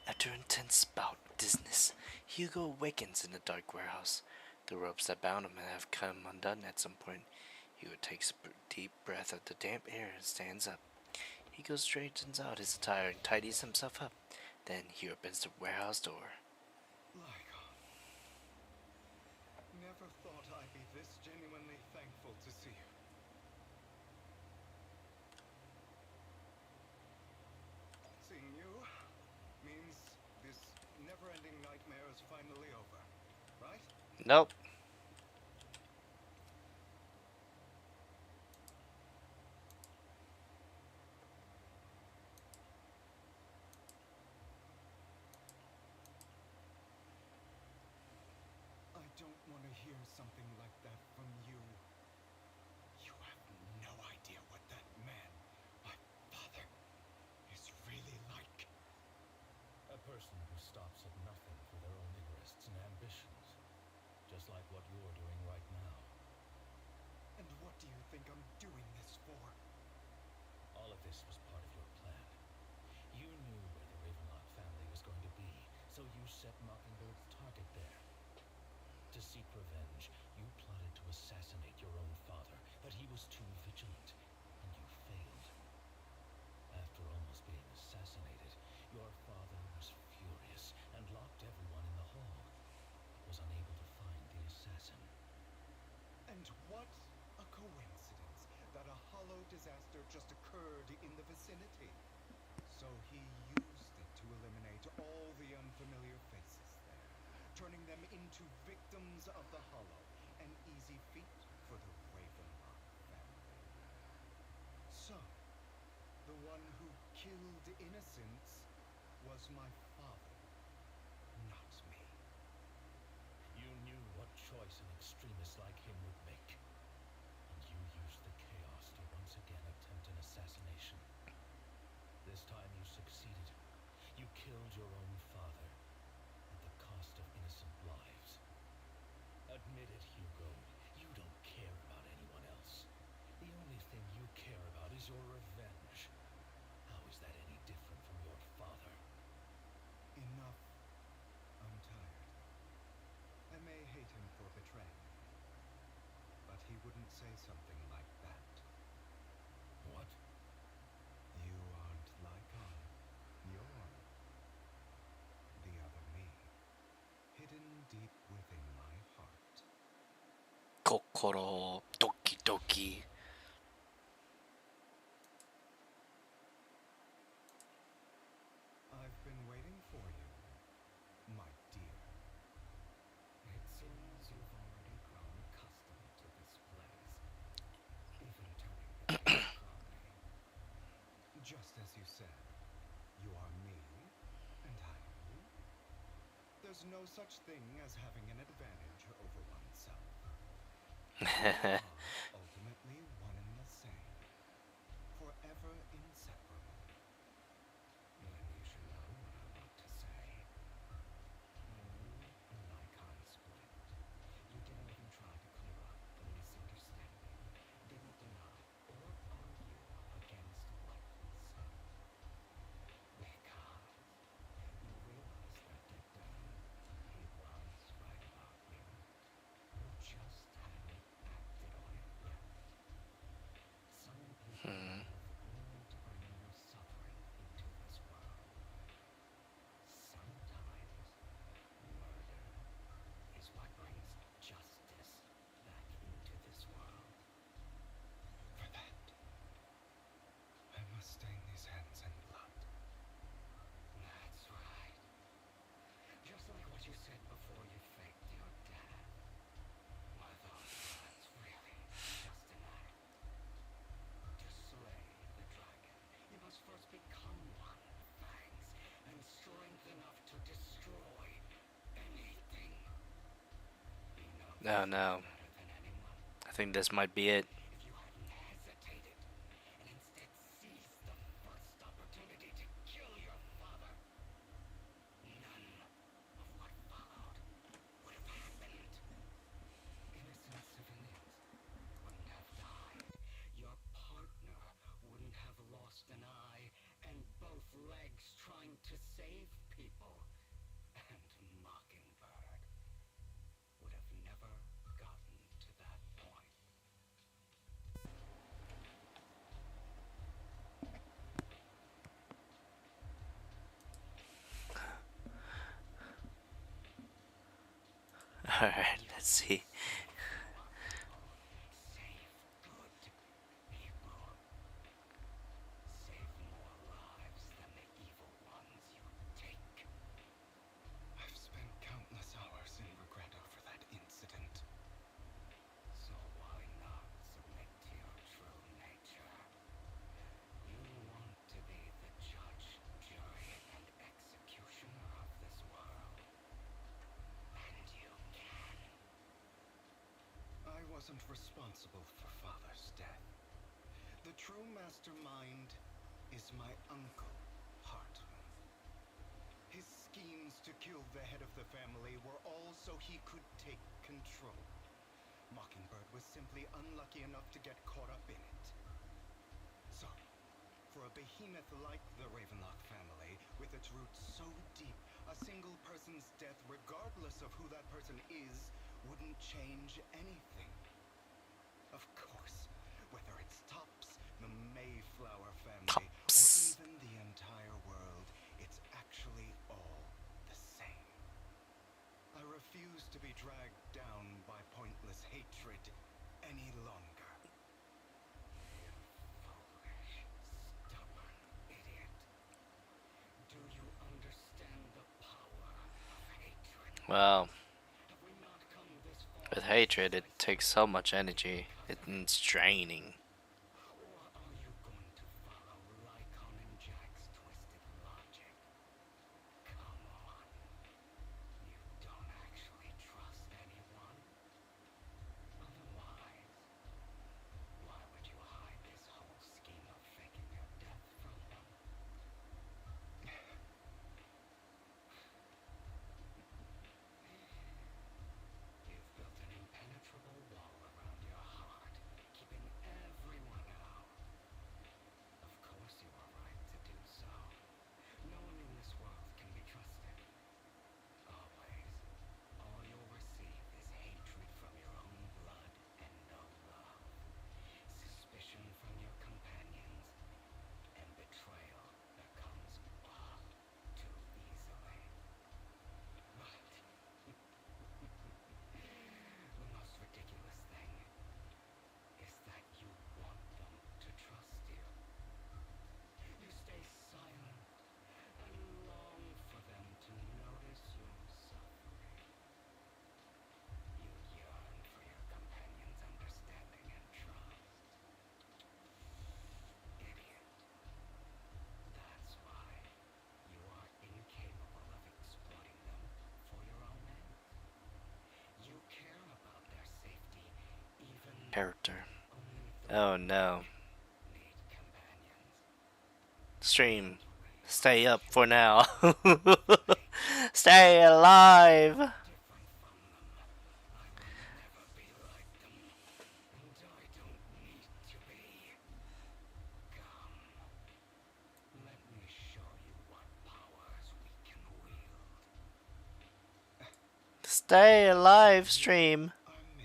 After an intense bout of dizziness, Hugo awakens in the dark warehouse. The ropes that bound him have come undone at some point. Hugo takes a deep breath of the damp air and stands up. Hugo straightens out his attire and tidies himself up. Then he opens the warehouse door. Lygon. Never thought I'd be this genuinely thankful to see you. Seeing you means this never-ending nightmare is finally over, right? Nope. I don't want to hear something like that from you. You have no idea what that man, my father, is really like. A person who stops at nothing for their own interests and ambitions, just like what you're doing right now. And what do you think I'm doing this for? All of this was part of your plan. You knew where the Ravenlock family was going to be, so you set Mockingbird's target there. To seek revenge, you plotted to assassinate your own father, but he was too vigilant, and you failed. After almost being assassinated, your father was furious and locked everyone in the hall, but was unable to find the assassin. And what a coincidence that a hollow disaster just occurred in the vicinity. So he used it to eliminate all the unfamiliar faces there, turning them into victims of the hollow, an easy feat for the Ravenlock family. So, the one who killed innocents was my father, not me. You knew what choice an extremist like him would make. And you used the chaos to once again attempt an assassination. This time you succeeded. You killed your own father at the cost of innocent lives. Admit it, Hugo. You don't care about anyone else. The only thing you care about is your revenge. How is that any different from your father? Enough. I'm tired. I may hate him for betraying me, but he wouldn't say something like that. What? You aren't Lycon. You're the other me, hidden deep within my heart. Kokoro doki doki. I've been waiting for you, my dear. It seems you've already grown accustomed to this place, even turning the tables on me. Just as you said, you are me, and I am you. There's no such thing as having an advantage over oneself. We are ultimately one and the same, forever inseparable. Then you should know what I want to say. When you and Lycon split, you didn't even try to clear up the misunderstanding, didn't deny or argue against what he said. Because you realized that deep down, he was right about you. You just hadn't acted on it yet. Some people live only to bring more suffering into this world. Sometimes murder is what brings justice back into this world. For that, I must stain these hands in blood. That's right. Just like what you said before you faked your death. Were those words really just an act? To slay the dragon, you must first become one with fangs and strength enough to destroy anything. You know No, this no. better than anyone. I think this might be it. If you hadn't hesitated and instead seized the first opportunity to kill your father, none of what followed would have happened. Innocent civilians wouldn't have died. Your partner wouldn't have lost an eye and both legs trying to save people. And Mockingbird would have never gotten to that point. Alright, let's see. Save good people. Save more lives than the evil ones you take. I've spent countless hours in regret over that incident. So why not submit to your true nature? You want to be the judge, jury, and executioner of this world. And you can. I wasn't responsible for Father's death. The true mastermind is my uncle, Hartman. His schemes to kill the head of the family were all so he could take control. Mockingbird was simply unlucky enough to get caught up in it. So, for a behemoth like the Ravenlock family, with its roots so deep, a single person's death, regardless of who that person is, wouldn't change anything. Of course, whether it's Tops, the Mayflower family, or Tops. even the entire world, it's actually all the same. I refuse to be dragged down by pointless hatred any longer. You foolish, stubborn idiot. Do you understand the power of hatred? Well, Have we not come this far with in hatred, it takes so civilization much energy. because of it? It's draining. Or are you going to follow Lycon and Jax Character. Oh no. Need companions. Stream. Stay up for now. Stay alive. Different from them. I will never be like them. And I don't need to be. Come. Let me show you what powers we can wield. Stay alive, stream. Are me.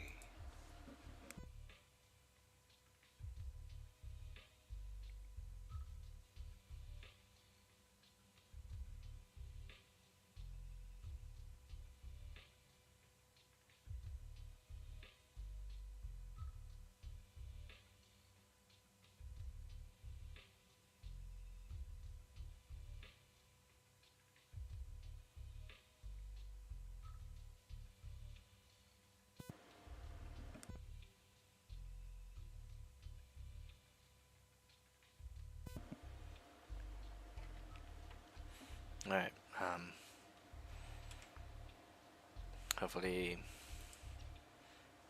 Alright, hopefully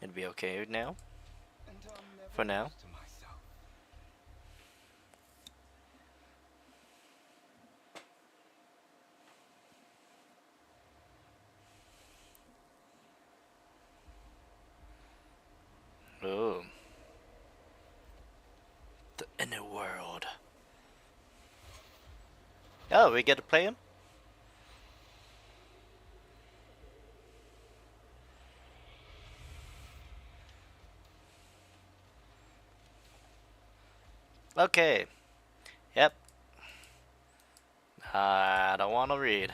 it'll be okay now. And I'll never For now. lose to myself. Oh. The inner world. Oh, we get to play him? Okay. Yep. I don't want to read.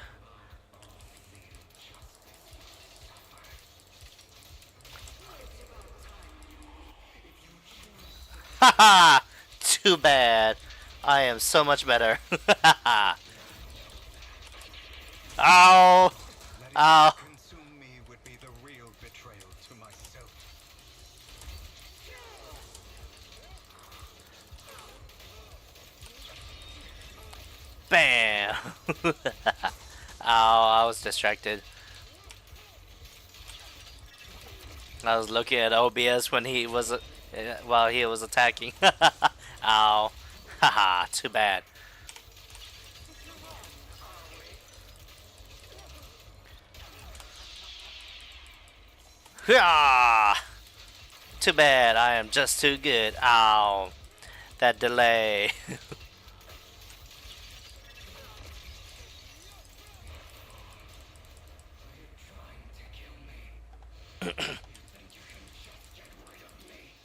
Haha! Too bad. I am so much better. Ow! Letting Ow! you consume me would be the real betrayal to myself. Bam! Ow, I was distracted. I was looking at OBS when he was while he was attacking. Ow. Haha, too bad. Hyah! Too bad, I am just too good. Ow. That delay.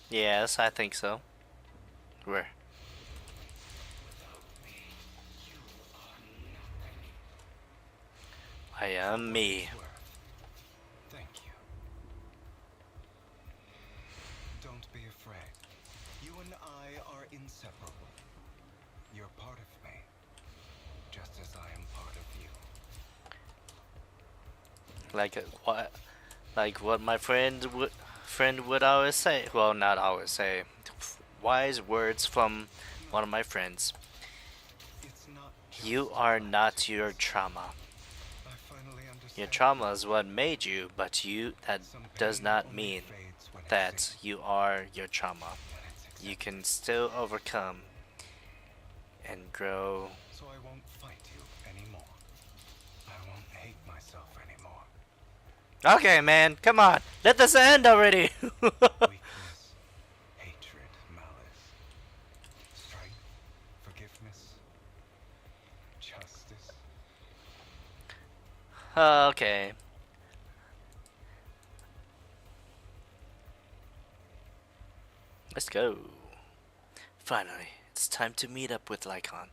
Yes, I think so. Where? I am me. Worth. Thank you. Don't be afraid. You and I are inseparable. You're part of me, just as I am part of you. Like what? Like what my friend would always say. Well, not always say. Wise words from one of my friends. It's not just You are about not your trauma. I finally Your understand. trauma is what made you, but that Some does pain not only mean fades when it's that safe, you are your trauma. when it's You accepted. can still overcome and grow. So I won't fight you anymore. I won't hate myself anymore. Okay, man, come on. Let this end already. Weakness, hatred, malice, strength, forgiveness, justice. Okay. Let's go. Finally, it's time to meet up with Lycon.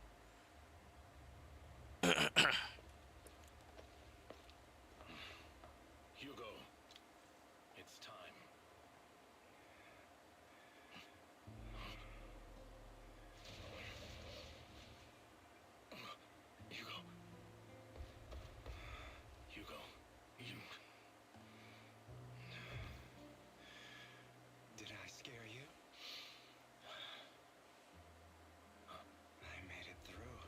Hugo, it's time. Hugo. Hugo, you... Did I scare you? I made it through.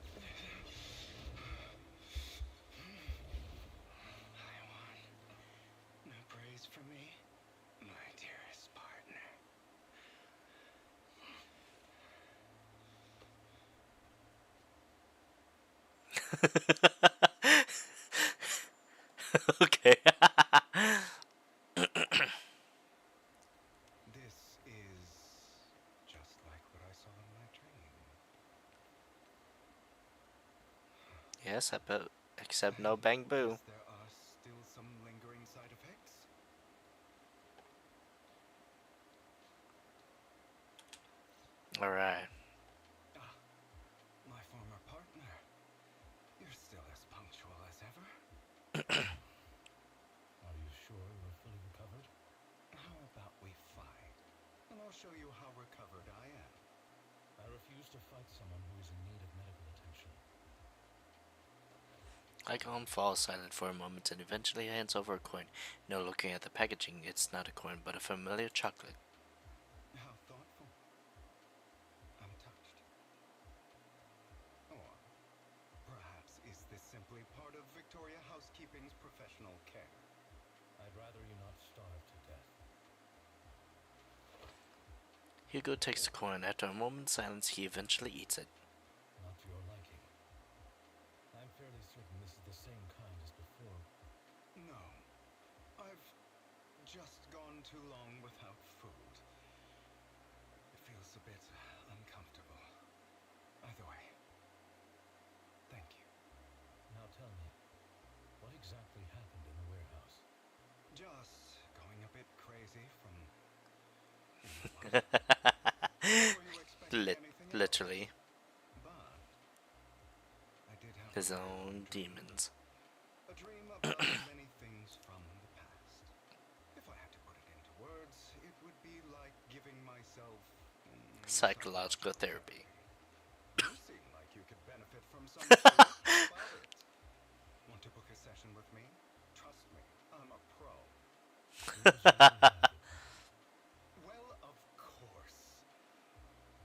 Okay. This is just like what I saw in my dream. Yes, I bet. Except no And bang boo. guess there are still some lingering side effects? Alright. Ah, my former partner. You're still as punctual as ever. Are you sure you're fully recovered? How about we fight? And I'll show you how recovered I am. I refuse to fight someone who is in need of medical attention. Icon falls silent for a moment and eventually hands over a coin. No, looking at the packaging, it's not a coin but a familiar chocolate. How thoughtful. I'm touched. Or perhaps is this simply part of Victoria Housekeeping's professional care? I'd rather you not starve to death. Hugo takes the coin. After a moment's silence, he eventually eats it. Not to your liking. I'm fairly certain this is the same kind as before. No. I've just gone too long without food. It feels a bit uncomfortable. Either way, thank you. Now tell me, what exactly happened in the warehouse? Just going a bit crazy from what? Were you expecting anything Literally. else? But I did have His a random own dream. demons. A dream about many things from the past. If I had to put it into words, it would be like giving myself Psychological therapy. You seem like you could benefit from some too. How about it? Want to book a session with me? Trust me, I'm a pro. Who was your new advocate? Well, of course.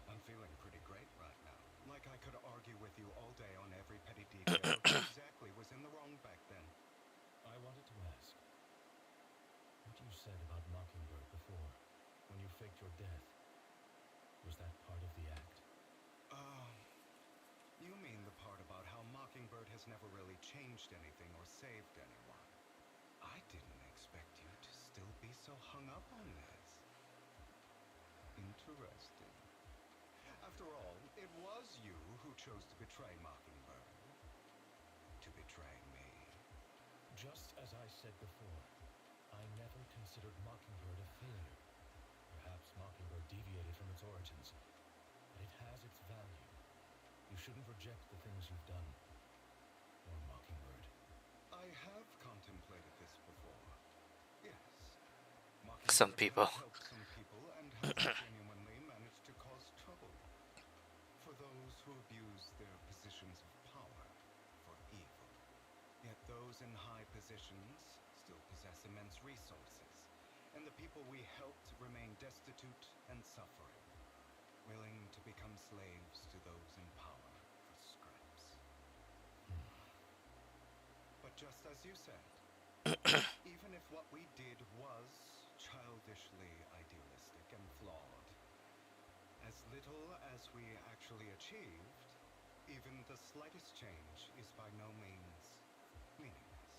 I'm feeling pretty great right now. Like I could argue with you all day on every petty detail of who exactly was in the wrong back then. I wanted to ask, what you said about Mockingbird before, when you faked your death, was that part of the act? You mean the part about how Mockingbird has never really changed anything or saved anyone. I didn't expect you to still be so hung up on this. Interesting. After all, it was you who chose to betray Mockingbird. To betray me. Just as I said before, I never considered Mockingbird a failure. Perhaps Mockingbird deviated from its origins, but it has its value. You shouldn't reject the things you've done. Or Mockingbird. I have contemplated this before. Yes. Some Mockingbird people. has helped some people and has genuinely managed to cause trouble. For those who abuse their positions of power for evil. Yet those in high positions still possess immense resources, and the people we helped remain destitute and suffering, willing to become slaves to those in power for scraps. But just as you said, even if what we did was childishly idealistic and flawed, as little as we actually achieved, even the slightest change is by no means meaningless.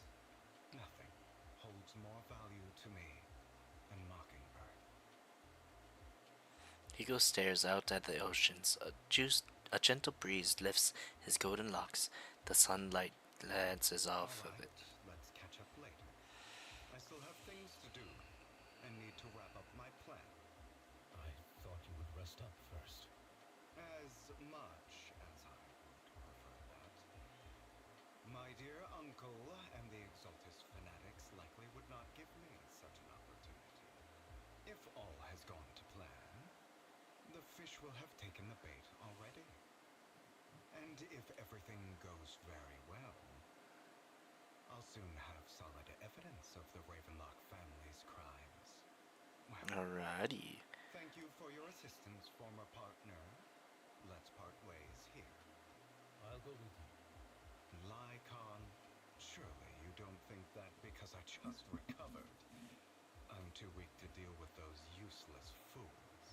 Nothing holds more value to me than Mockingbird. Hugo stares out at the oceans. A gentle breeze lifts his golden locks. The sunlight glances off of Alright, it. let's catch up later. I still have things to do and need to wrap up my plan. I thought you would rest up first. As much as I would prefer that. My dear uncle and the Exaltus fanatics likely would not give me such an opportunity. If all has gone to plan, the fish will have taken the bait already. And if everything goes very well, I'll soon have solid evidence of the Ravenlock family's crimes. Well, Alrighty. thank you for your assistance, former partner. Let's part ways here. I'll go with you. Lycon, surely you don't think that because I just recovered, I'm too weak to deal with those useless fools.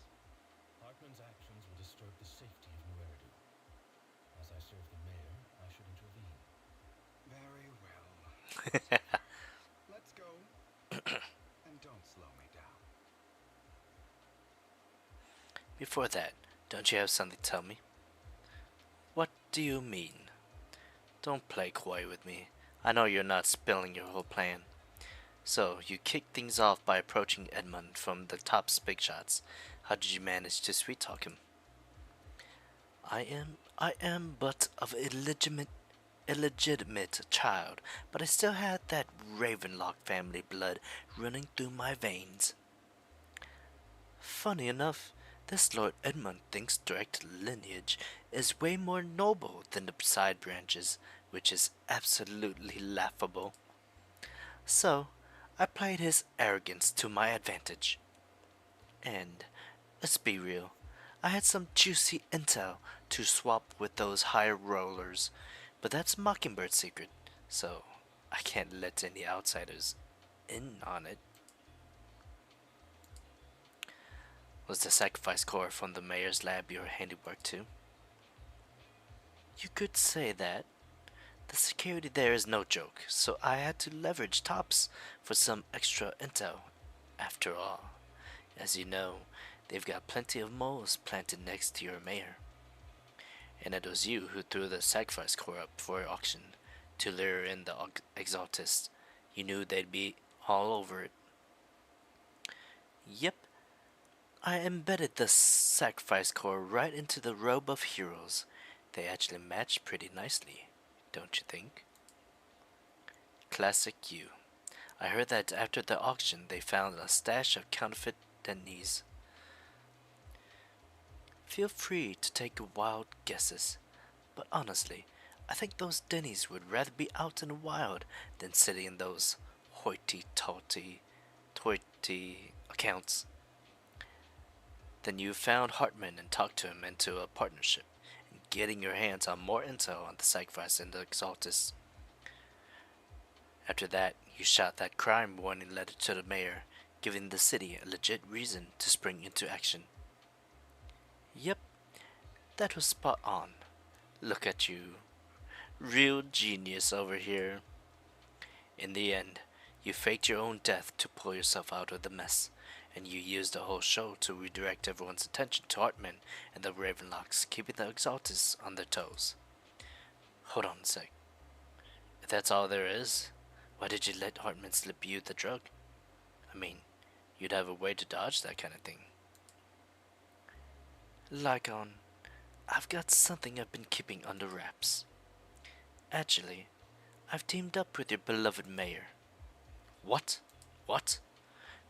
Hartman's actions will disturb the safety of New Eridu. As I serve the mayor, I should intervene. Let's go. And don't slow me down. Before that, don't you have something to tell me? What do you mean? Don't play coy with me. I know you're not spilling your whole plan. So, you kicked things off by approaching Edmund from the top big shots. How did you manage to sweet talk him? I am but of illegitimate child, but I still had that Ravenlock family blood running through my veins. Funny enough, this Lord Edmund thinks direct lineage is way more noble than the side branches, which is absolutely laughable. So, I played his arrogance to my advantage. And, let's be real, I had some juicy intel to swap with those higher rollers, but that's Mockingbird's secret, so I can't let any outsiders in on it. Was the sacrifice core from the mayor's lab your handiwork too? You could say that. The security there is no joke, so I had to leverage tops for some extra intel. After all, as you know, they've got plenty of moles planted next to your mayor. And it was you who threw the sacrifice core up for auction to lure in the exaltists. You knew they'd be all over it. Yep, I embedded the sacrifice core right into the robe of heroes. They actually match pretty nicely, don't you think? Classic you. I heard that after the auction they found a stash of counterfeit Denny's. Feel free to take wild guesses, but honestly, I think those Denny's would rather be out in the wild than sitting in those hoity-toity accounts. Then you found Hartman and talked to him into a partnership, and getting your hands on more intel on the sacrifice and the Exaltus. After that, you shot that crime warning letter to the mayor, giving the city a legit reason to spring into action. Yep, that was spot on. Look at you. Real genius over here. In the end, you faked your own death to pull yourself out of the mess, and you used the whole show to redirect everyone's attention to Hartman and the Ravenlocks, keeping the Exaltus on their toes. Hold on a sec. If that's all there is, why did you let Hartman slip you the drug? I mean, you'd have a way to dodge that kind of thing. Lycon, I've got something I've been keeping under wraps. Actually, I've teamed up with your beloved mayor. What? What?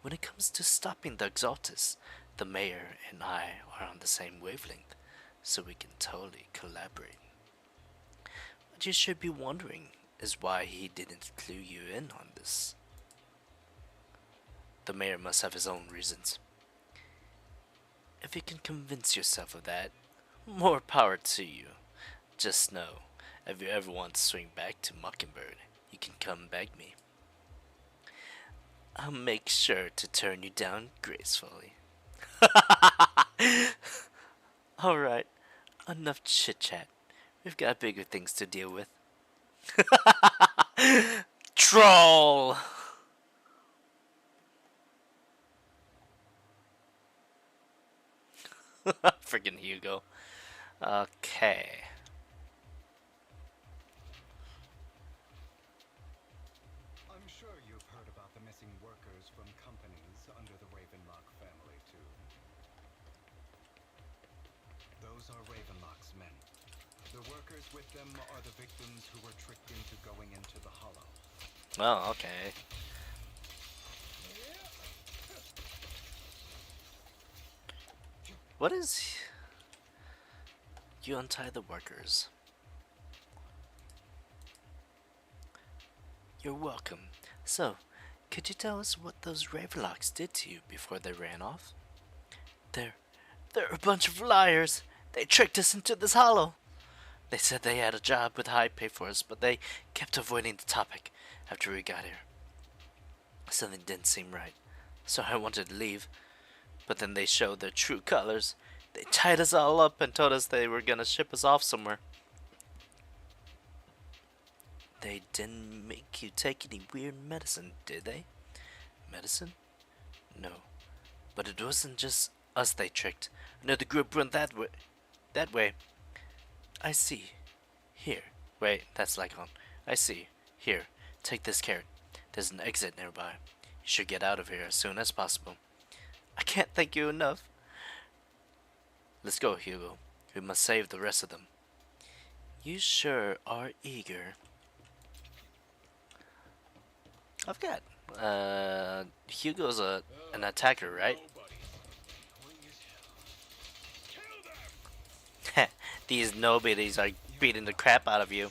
When it comes to stopping the Exaltus, the mayor and I are on the same wavelength, so we can totally collaborate. What you should be wondering is why he didn't clue you in on this. The mayor must have his own reasons. If you can convince yourself of that, more power to you. Just know, if you ever want to swing back to Mockingbird, you can come beg me. I'll make sure to turn you down gracefully. Alright, enough chit chat. We've got bigger things to deal with. Troll! Friggin' Hugo. Okay. I'm sure you've heard about the missing workers from companies under the Ravenlock family, too. Those are Ravenlock's men. The workers with them are the victims who were tricked into going into the Hollow. Oh, okay. What is... You untie the workers. You're welcome. So, could you tell us what those Ravenlocks did to you before they ran off? They're a bunch of liars. They tricked us into this hollow. They said they had a job with high pay for us, but they kept avoiding the topic after we got here. Something didn't seem right, so I wanted to leave. But then they showed their true colors. They tied us all up and told us they were gonna ship us off somewhere. They didn't make you take any weird medicine, did they? Medicine? No. But it wasn't just us they tricked. Another group went that way. That way. I see. Here. Wait, that's like on. I see. Here. Take this carrot. There's an exit nearby. You should get out of here as soon as possible. I can't thank you enough. Let's go, Hugo. We must save the rest of them. You sure are eager. I've got. Hugo's an attacker, right? These nobodies are beating the crap out of you.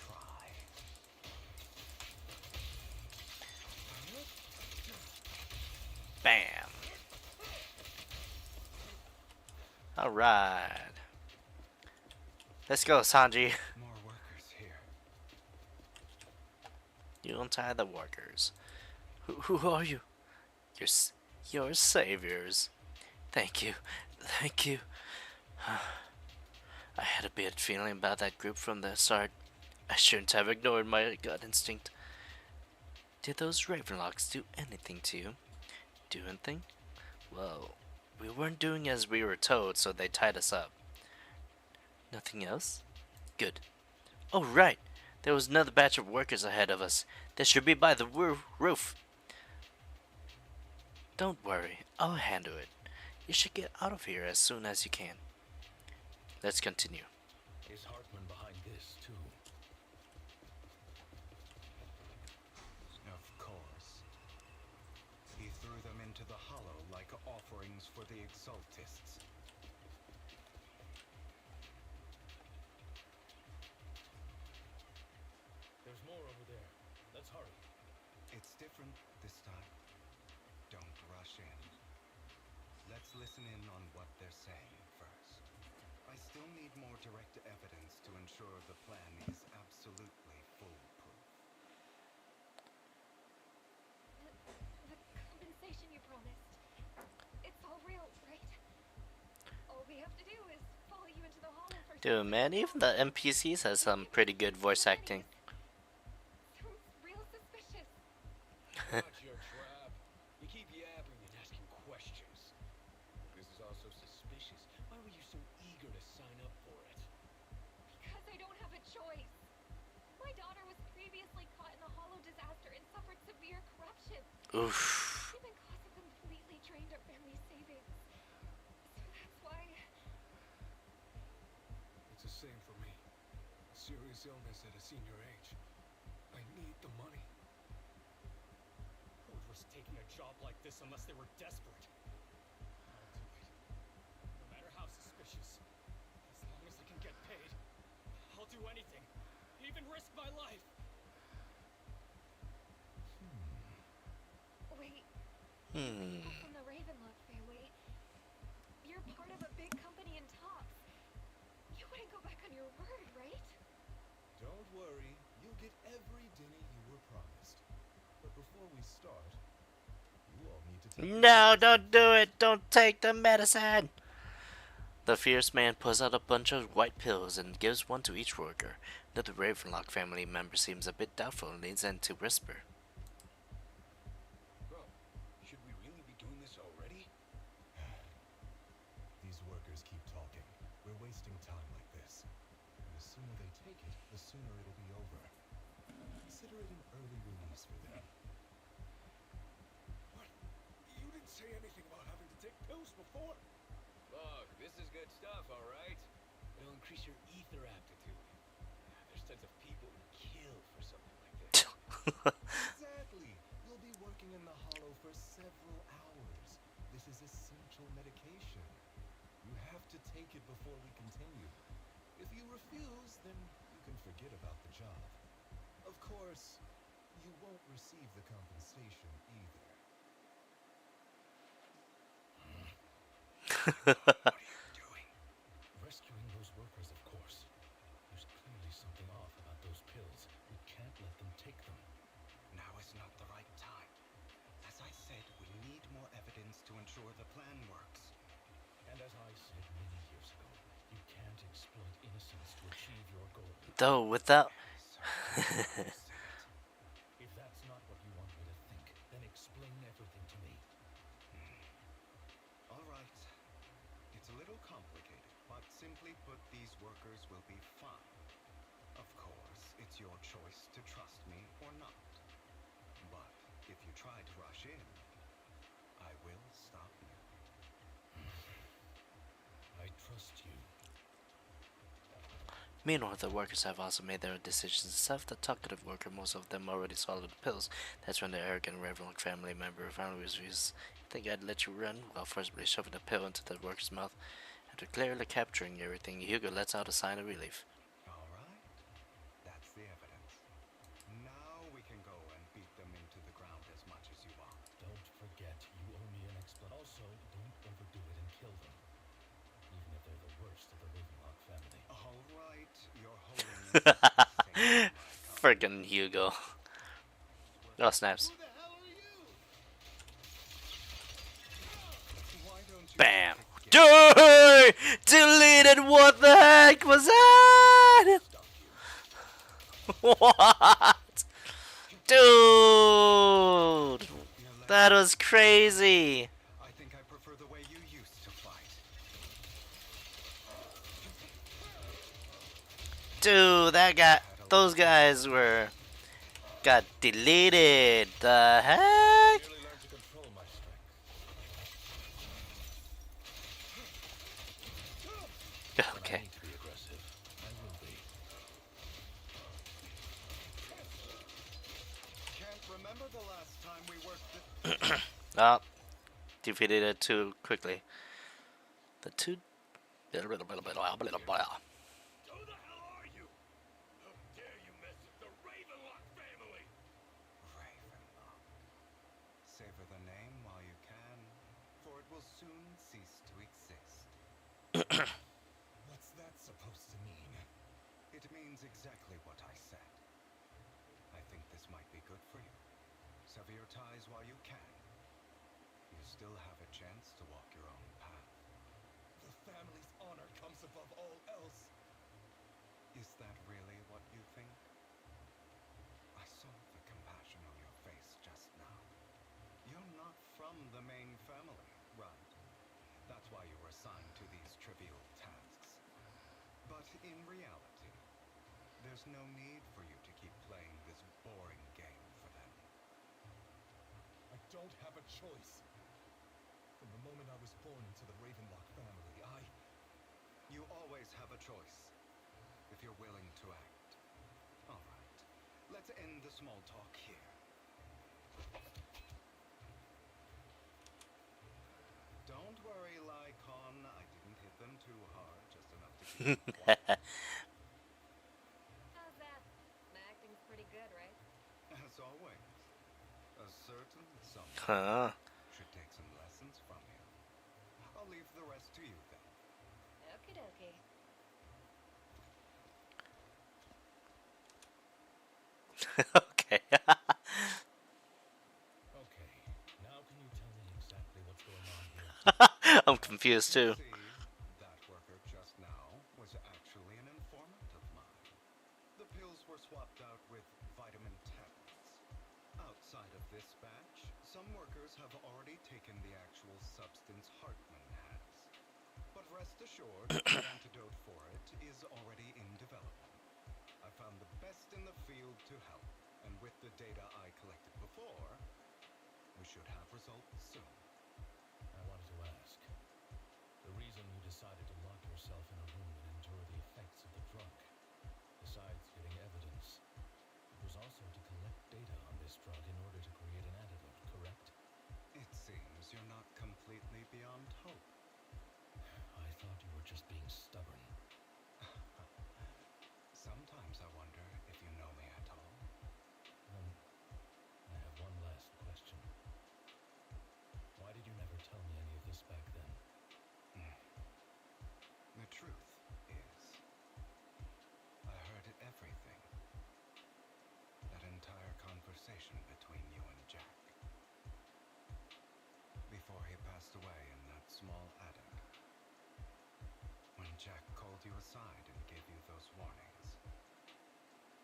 Bam. Alright. Let's go, Sanji. More workers here. You untie the workers. Who are you? Your saviors. Thank you. Thank you. I had a bad feeling about that group from the start. I shouldn't have ignored my gut instinct. Did those Ravenlocks do anything to you? Do anything? Well, we weren't doing as we were told, so they tied us up. Nothing else? Good. Oh, right. There was another batch of workers ahead of us. They should be by the roof. Don't worry. I'll handle it. You should get out of here as soon as you can. Let's continue. Is Hartman behind this, too? Of course. He threw them into the hollow like offerings for the Exaltists. There's more over there. Let's hurry. It's different this time. Don't rush in. Let's listen in on what they're saying first. I still need more direct evidence to ensure the plan is absolutely foolproof. The compensation you promised. It's all real, right? All we have to do is follow you into the hollow for Dude, man, even the NPCs has some pretty good voice acting. Sounds real suspicious. Watch your trap. You keep yapping and asking questions. This is all so suspicious. Why were you so eager to sign up for it? Because I don't have a choice. My daughter was previously caught in the hollow disaster and suffered severe corruption. Oof. Even costs have completely drained our family savings. So that's why. It's the same for me. Serious illness at a senior age. I need the money. Who would risk taking a job like this unless they were desperate? I'll do it. No matter how suspicious. As long as I can get paid, I'll do anything. Even risk my life. Wait, Hmm. people from the Ravenlock family. You're part of a big company in talks. You wouldn't go back on your word, right? Don't worry, you'll get every dinner you were promised. But before we start, you all need to take No, don't do it. Don't take the medicine. The fierce man pulls out a bunch of white pills and gives one to each worker. Another Ravenlock family member seems a bit doubtful and leans in to whisper. Bro, should we really be doing this already? These workers keep talking. We're wasting time like this. And the sooner they take it, the sooner it'll be over. Consider it an early release for them. What? You didn't say anything about having to take pills before. Look, this is good stuff, all right? It'll increase your ether aptitude. There's tons of people who kill for something like this. Exactly! You'll be working in the hollow for several hours. This is essential medication. You have to take it before we continue. If you refuse, then you can forget about the job. Of course, you won't receive the compensation either. What are you doing? Rescuing those workers, of course. There's clearly something off about those pills. We can't let them take them. Now is not the right time. As I said, we need more evidence to ensure the plan works. And as I said many years ago, you can't exploit innocence to achieve your goal. Though without So, you said it. try to rush in, I will stop you. I trust you. Meanwhile, the workers have also made their decisions. Instead of the talkative worker, most of them already swallowed the pills. That's when the arrogant Reverend family member finally refuses. Think I'd let you run? While forcibly shoving the pill into the worker's mouth. After clearly capturing everything, Hugo lets out a sign of relief. All right. That's the evidence. Now we can go and beat them into the ground as much as you want. Don't forget, you owe me an explanation. Also, don't overdo it and kill them. Even if they're the worst of the Ravenlock family. All right, Your Holiness. Save my company. Friggin' Hugo. Oh, snaps. Who the hell are you? Why don't you Bam! take a Dude! Deleted! What the heck was that? What? Dude! Your That legend? was crazy! I think I prefer the way you used to fight. Dude, that guy. Those guys got deleted. The heck? Merely learn to control my strength. When I Okay. need to be aggressive, I will be. Can't remember the last time we worked the... Oh, defeated it too quickly. The two. Who the hell are you? How dare you mess with the Ravenlock family? Ravenlock. Savor the name while you can, for it will soon cease to exist. What's that supposed to mean? It means exactly what I said. I think this might be good for you. Sever your ties while you can. You still have a chance to walk your own path. The family's honor comes above all else. Is that really what you think? I saw the compassion on your face just now. You're not from the main family, right? That's why you were assigned to these trivial tasks. But in reality, there's no need for you to keep playing this boring game for them. I don't have a choice. From the moment I was born into the Ravenlock family, You always have a choice, if you're willing to act. All right, let's end the small talk here. Don't worry, Lycon. I didn't hit them too hard, just enough to keep them quiet. How's that? My acting's pretty good, right? As always, a certain someone Huh. should take some lessons from you. I'll leave the rest to you then. Okie dokie. Okay. Okay, now can you tell me exactly what's going on here? I'm confused too. See, that worker just now was actually an informant of mine. The pills were swapped out with vitamin tablets. Outside of this batch, some workers have already taken the actual substance Hartman has. But rest assured, the antidote for it is already in development. I found the best in the field to help, and with the data I collected before, we should have results soon. I wanted to ask. The reason you decided to lock yourself in a room and endure the effects of the drug, besides getting evidence, was also to collect data on this drug in order to create an antidote, correct? It seems you're not completely beyond hope. I thought you were just being stubborn. Sometimes I wonder if you know me at all. I have one last question. Why did you never tell me any of this back then? The truth is, I heard everything. That entire conversation between you and Jack. Before he passed away in that small attic. When Jack called you aside and gave you those warnings.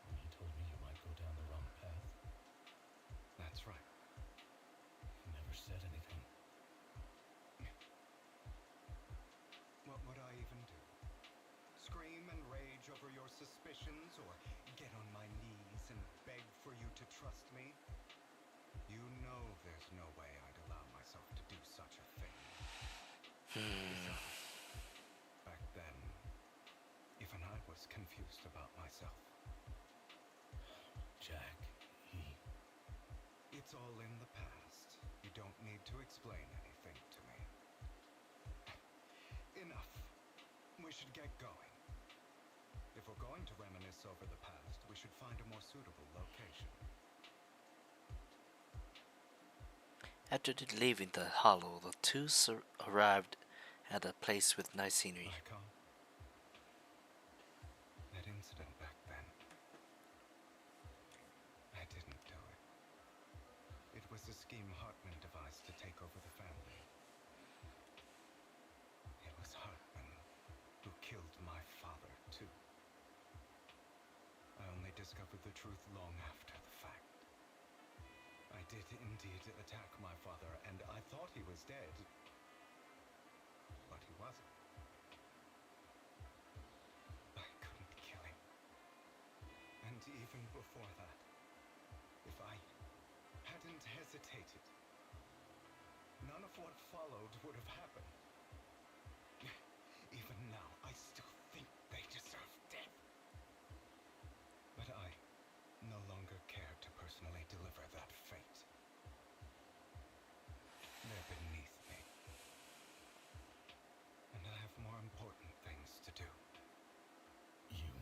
When he told me you might go down the wrong path? That's right. You never said anything. What would I even do? Scream and rage over your suspicions, or get on my knees and beg for you to trust me? You know all in the past. You don't need to explain anything to me. Enough. We should get going. If we're going to reminisce over the past, we should find a more suitable location. After leaving the hollow, the two arrived at a place with nice scenery. Icon? That incident back then. I didn't do it. It was a scheme Hartman devised to take over the family. It was Hartman who killed my father, too. I only discovered the truth long after the fact. I did indeed attack my father, and I thought he was dead. But he wasn't. I couldn't kill him. And even before that, if I hadn't hesitated, none of what followed would have happened. Even now, I still think they deserve death. But I no longer care to personally deliver that fate. They're beneath me. And I have more important things to do. You?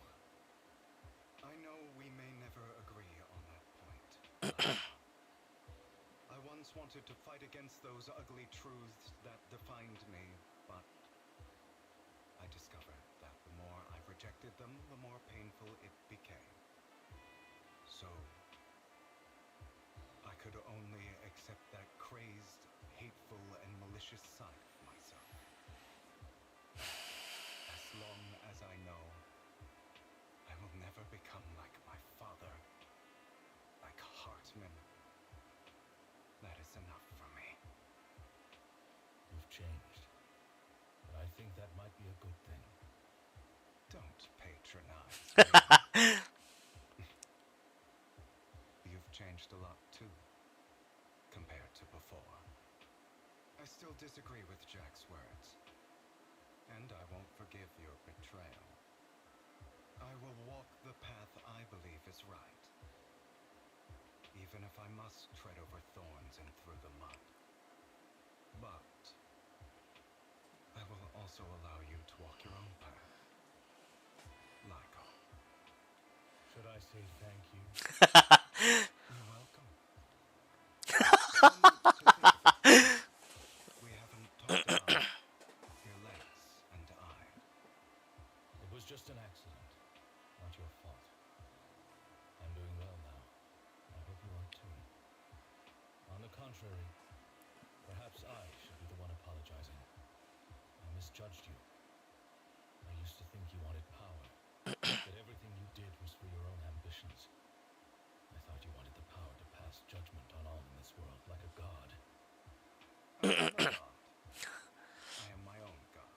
I know we may never agree on that point. I once wanted to fight against those ugly truths that defined me, but I discovered that the more I rejected them, the more painful it became. So I could only accept that crazed, hateful, and malicious side of myself. As long as I know I will never become like my father, like Hartman, that is enough for me. You've changed. But I think that might be a good thing. Don't patronize me. You've changed a lot too, compared to before. I still disagree with Jack's words, and I won't forgive your betrayal. I will walk the path I believe is right, even if I must tread over thorns and through the mud. But I will also allow you to walk your own path. Lyco. Should I say thank you? You're welcome. Come to think of it, we haven't talked about your legs and I. It was just an accident, not your fault. I'm doing well now. I hope you are too. On the contrary, perhaps I should be the one apologizing. I misjudged you. I used to think you wanted power, that everything you did was for your own ambitions. I thought you wanted the power to pass judgment on all in this world like a god. I am a god. I am my own god.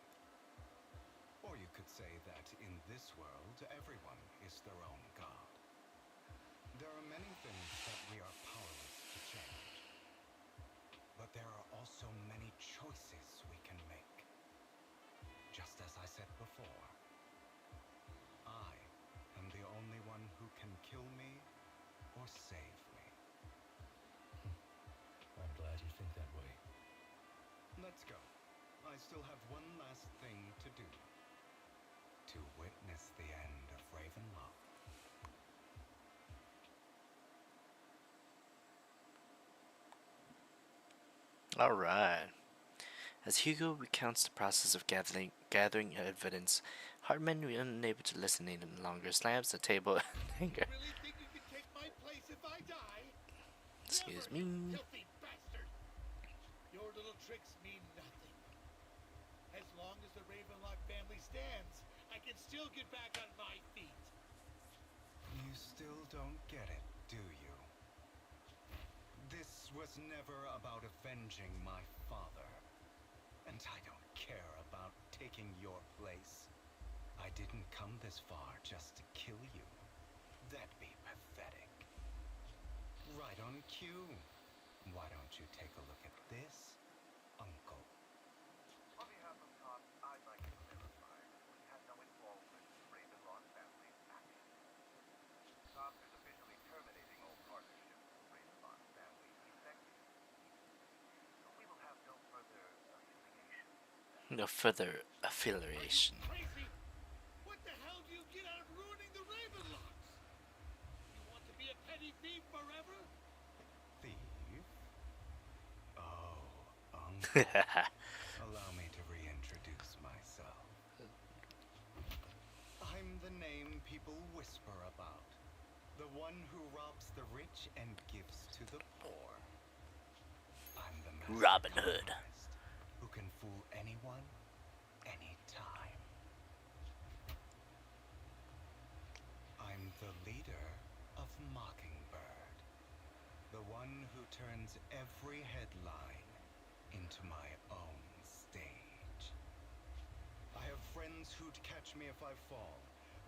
Or you could say that in this world, everyone is their own god. There are many things that we are powerless to change. But there are also many choices we can make. Just as I said before, I am the only one who can kill me or save me. I'm glad you think that way. Let's go. I still have one last thing to do. To witness the end of Ravenlock. Alright. As Hugo recounts the process of gathering evidence, Hartman, unable to listen any longer, slams the table in anger. Really think you can take my place if I die? Excuse Never, you me. filthy bastard! Your little tricks mean nothing. As long as the Ravenlock family stands, I can still get back on my feet. You still don't get it, do you? This was never about avenging my father. And I don't care about taking your place. I didn't come this far just to kill you. That'd be pathetic. Right on cue. Why don't you take a look at this, Uncle? On behalf of Todd, I'd like to clarify we had no involvement in the Ravenlock family's actions. Todd is officially terminating all partnership with the Ravenlock family No further Are you affiliation. crazy? What the hell do you get out of ruining the Ravenlocks? You want to be a petty thief forever? Thief? Oh, Uncle. Allow me to reintroduce myself. I'm the name people whisper about. The one who robs the rich and gives to the poor. I'm the master Robin Hood. conquest who can fool anyone, anytime. I'm the leader of Mockingbird. The one who turns every headline into my own stage. I have friends who'd catch me if I fall,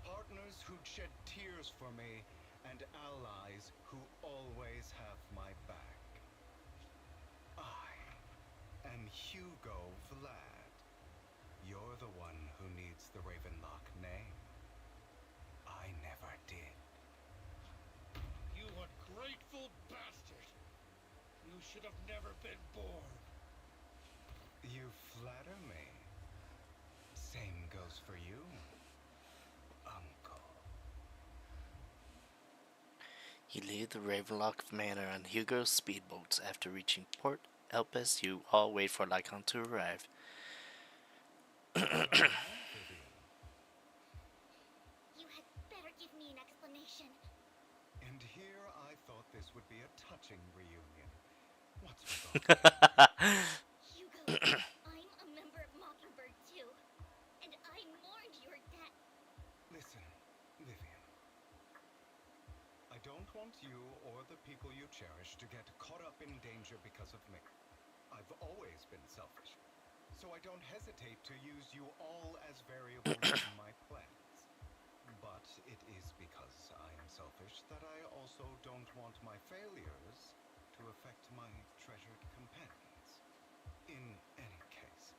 partners who'd shed tears for me, and allies who always have my back. I am Hugo Vlad. You're the one who needs the Ravenlock name. I never did. You ungrateful bastard! You should have never been born. You flatter me. Same goes for you, Uncle. You leave the Ravenlock Manor on Hugo's speedboats. After reaching Port Elpis, you all wait for Lycon to arrive. Vivian. You had better give me an explanation. And here I thought this would be a touching reunion. What's with all the Hugo, I'm a member of Mockingbird too. And I mourned your death. Listen, Vivian. I don't want you or the people you cherish to get caught up in danger because of me. I've always been selfish, so I don't hesitate to use you all as variables in my plans. But it is because I am selfish that I also don't want my failures to affect my treasured companions. In any case,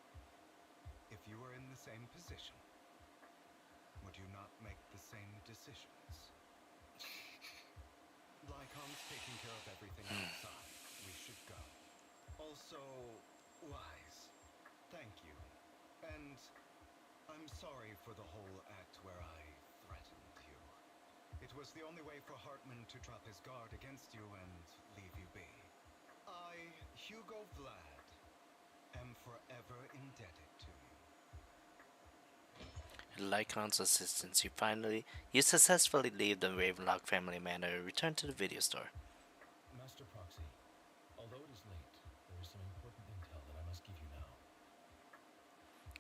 if you were in the same position, would you not make the same decisions? Lycon's taking care of everything outside. We should go. Also, Wise, thank you. And I'm sorry for the whole act where I threatened you. It was the only way for Hartman to drop his guard against you and leave you be. I, Hugo Vlad, am forever indebted to you. Lycon's assistance, you successfully leave the Ravenlock family manor and return to the video store. Master Proxy, although it is late, there is some important intel that I must give you now.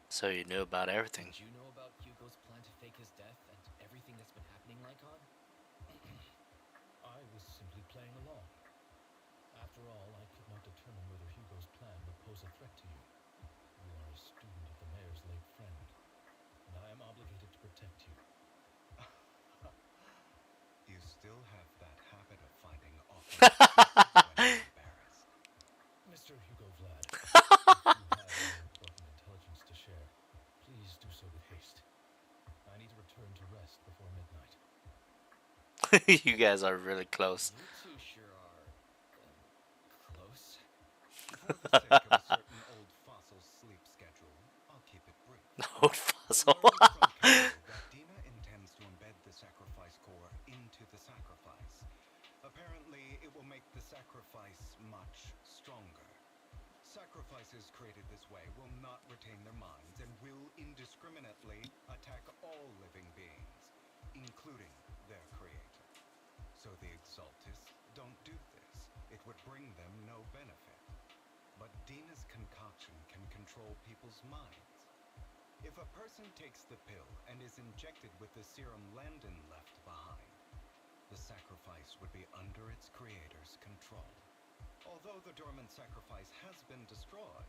So you knew about everything. Did you know about Hugo's plan to fake his death and everything that's been happening, Lycon? I was simply playing along. After all, I could not determine whether Hugo's plan would pose a threat to you. You are a student of the mayor's late friend, and I am obligated to protect you. You still have that habit of finding awkward when embarrassed. Mr. Hugo Vlad, if you have any important intelligence to share, please do so with haste. I need to return to rest before midnight. You guys are really close. You two sure are, close. For the sake of a certain old fossil's sleep schedule, I'll keep it brief. Old fossil. I learned from Kyo that Dina intends to embed the sacrifice core into the sacrifice. Apparently, it will make the sacrifice much stronger. Sacrifices created this way will not retain their minds and will indiscriminately attack all living beings, including their creator. So the Exaltists don't do this. It would bring them no benefit. But Dina's concoction can control people's minds. If a person takes the pill and is injected with the serum Landon left behind, the sacrifice would be under its creator's control. Although the dormant sacrifice has been destroyed,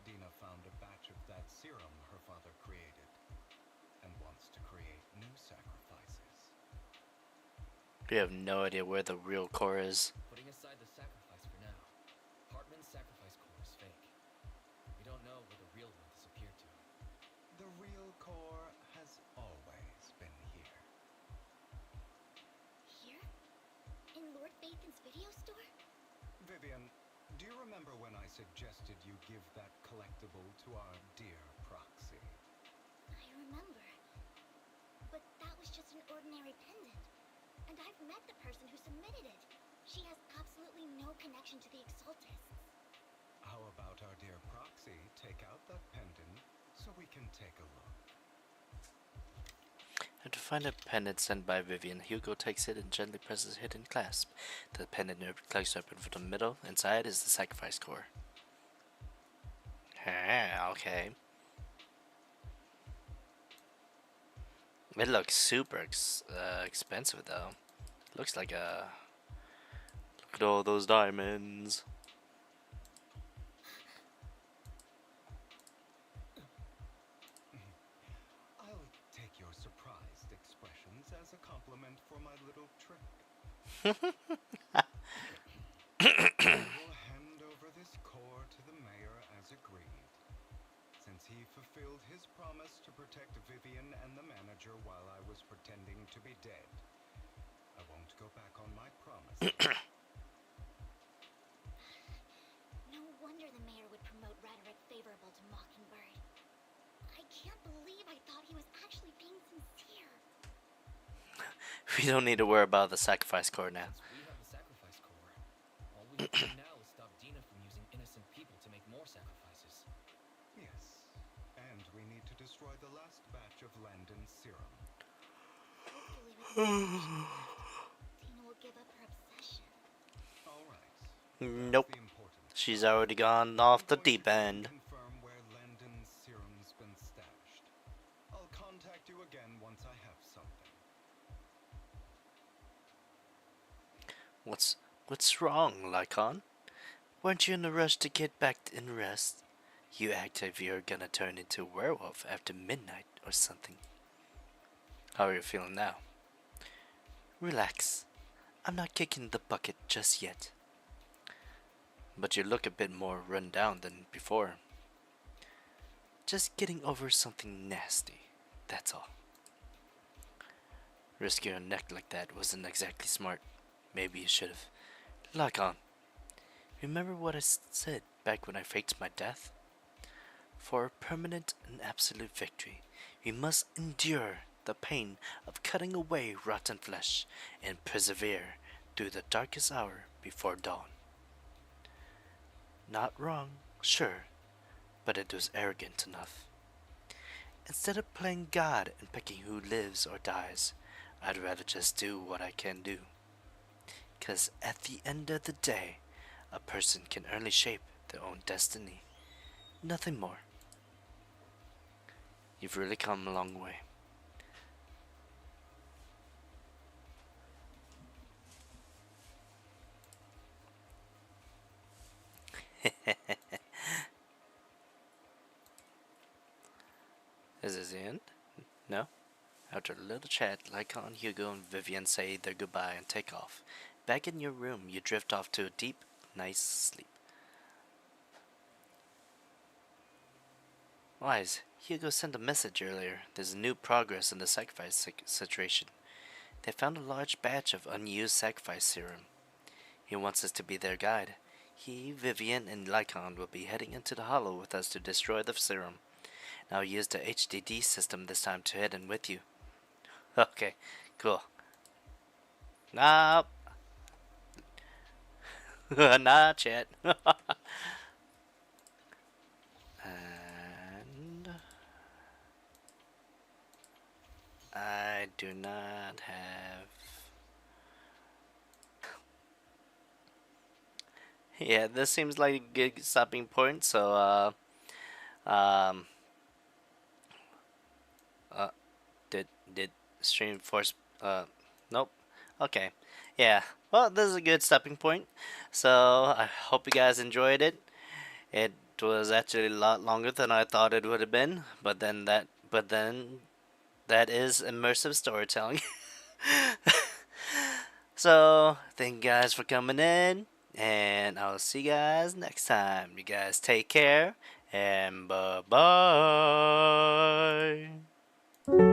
Dina found a batch of that serum her father created and wants to create new sacrifices. We have no idea where the real core is. Putting aside the sacrifice for now, Hartman's sacrifice core is fake. We don't know where the real one disappeared to. The real core has always been here. Here? In Lord Bathan's video store? Vivian, do you remember when I suggested you give that collectible to our dear just an ordinary pendant. And I've met the person who submitted it. She has absolutely no connection to the Exaltists. How about our dear Proxy take out that pendant so we can take a look? And to find a pendant sent by Vivian, Hugo takes it and gently presses hidden clasp. The pendant clicks open from the middle. Inside is the sacrifice core. Okay. It looks super expensive though. Looks like a. Look at all those diamonds. I'll take your surprised expressions as a compliment for my little trick. I will hand over this core to the mayor as agreed. Since he fulfilled his promise to protect Vivian and the manager while I was pretending to be dead, I won't go back on my promise. No wonder the mayor would promote rhetoric favorable to Mockingbird. I can't believe I thought he was actually being sincere. We don't need to worry about the sacrifice core now. Since we have the sacrifice core, all we have to do now is stop Dina from using innocent people to make more sacrifices. Yes, and we need to destroy the last batch of Landon's serum. Hopefully with the potions left, Tina will give up her obsession. All right. Nope. The important She's part. already gone off the I'm going deep to end. confirm where Landon's serum's been stashed. I'll contact you again once I have something. What's wrong, Lycon? Weren't you in a rush to get back and rest? You act as if you're gonna turn into a werewolf after midnight or something. How are you feeling now? Relax. I'm not kicking the bucket just yet. But you look a bit more run down than before. Just getting over something nasty, that's all. Risking your neck like that wasn't exactly smart. Maybe you should've. Lycon, remember what I said back when I faked my death? For a permanent and absolute victory, we must endure the pain of cutting away rotten flesh and persevere through the darkest hour before dawn. Not wrong, sure, but it was arrogant enough. Instead of playing God and picking who lives or dies, I'd rather just do what I can do. 'Cause at the end of the day, a person can only shape their own destiny. Nothing more. You've really come a long way. Is this the end? No? After a little chat, Lycon, Hugo, and Vivian say their goodbye and take off. Back in your room, you drift off to a deep, nice sleep. Wise, Hugo sent a message earlier. There's new progress in the sacrifice situation. They found a large batch of unused sacrifice serum. He wants us to be their guide. He, Vivian, and Lycon will be heading into the Hollow with us to destroy the serum. Now use the HDD system this time to head in with you. Okay, cool. Nope. Not yet. And I do not have. Yeah, this seems like a good stopping point. So, um, did stream force? Nope. Okay. Yeah. Well, this is a good stopping point. So I hope you guys enjoyed it. It was actually a lot longer than I thought it would have been, but then that is immersive storytelling. So thank you guys for coming in, and I'll see you guys next time. You guys take care, and bye bye.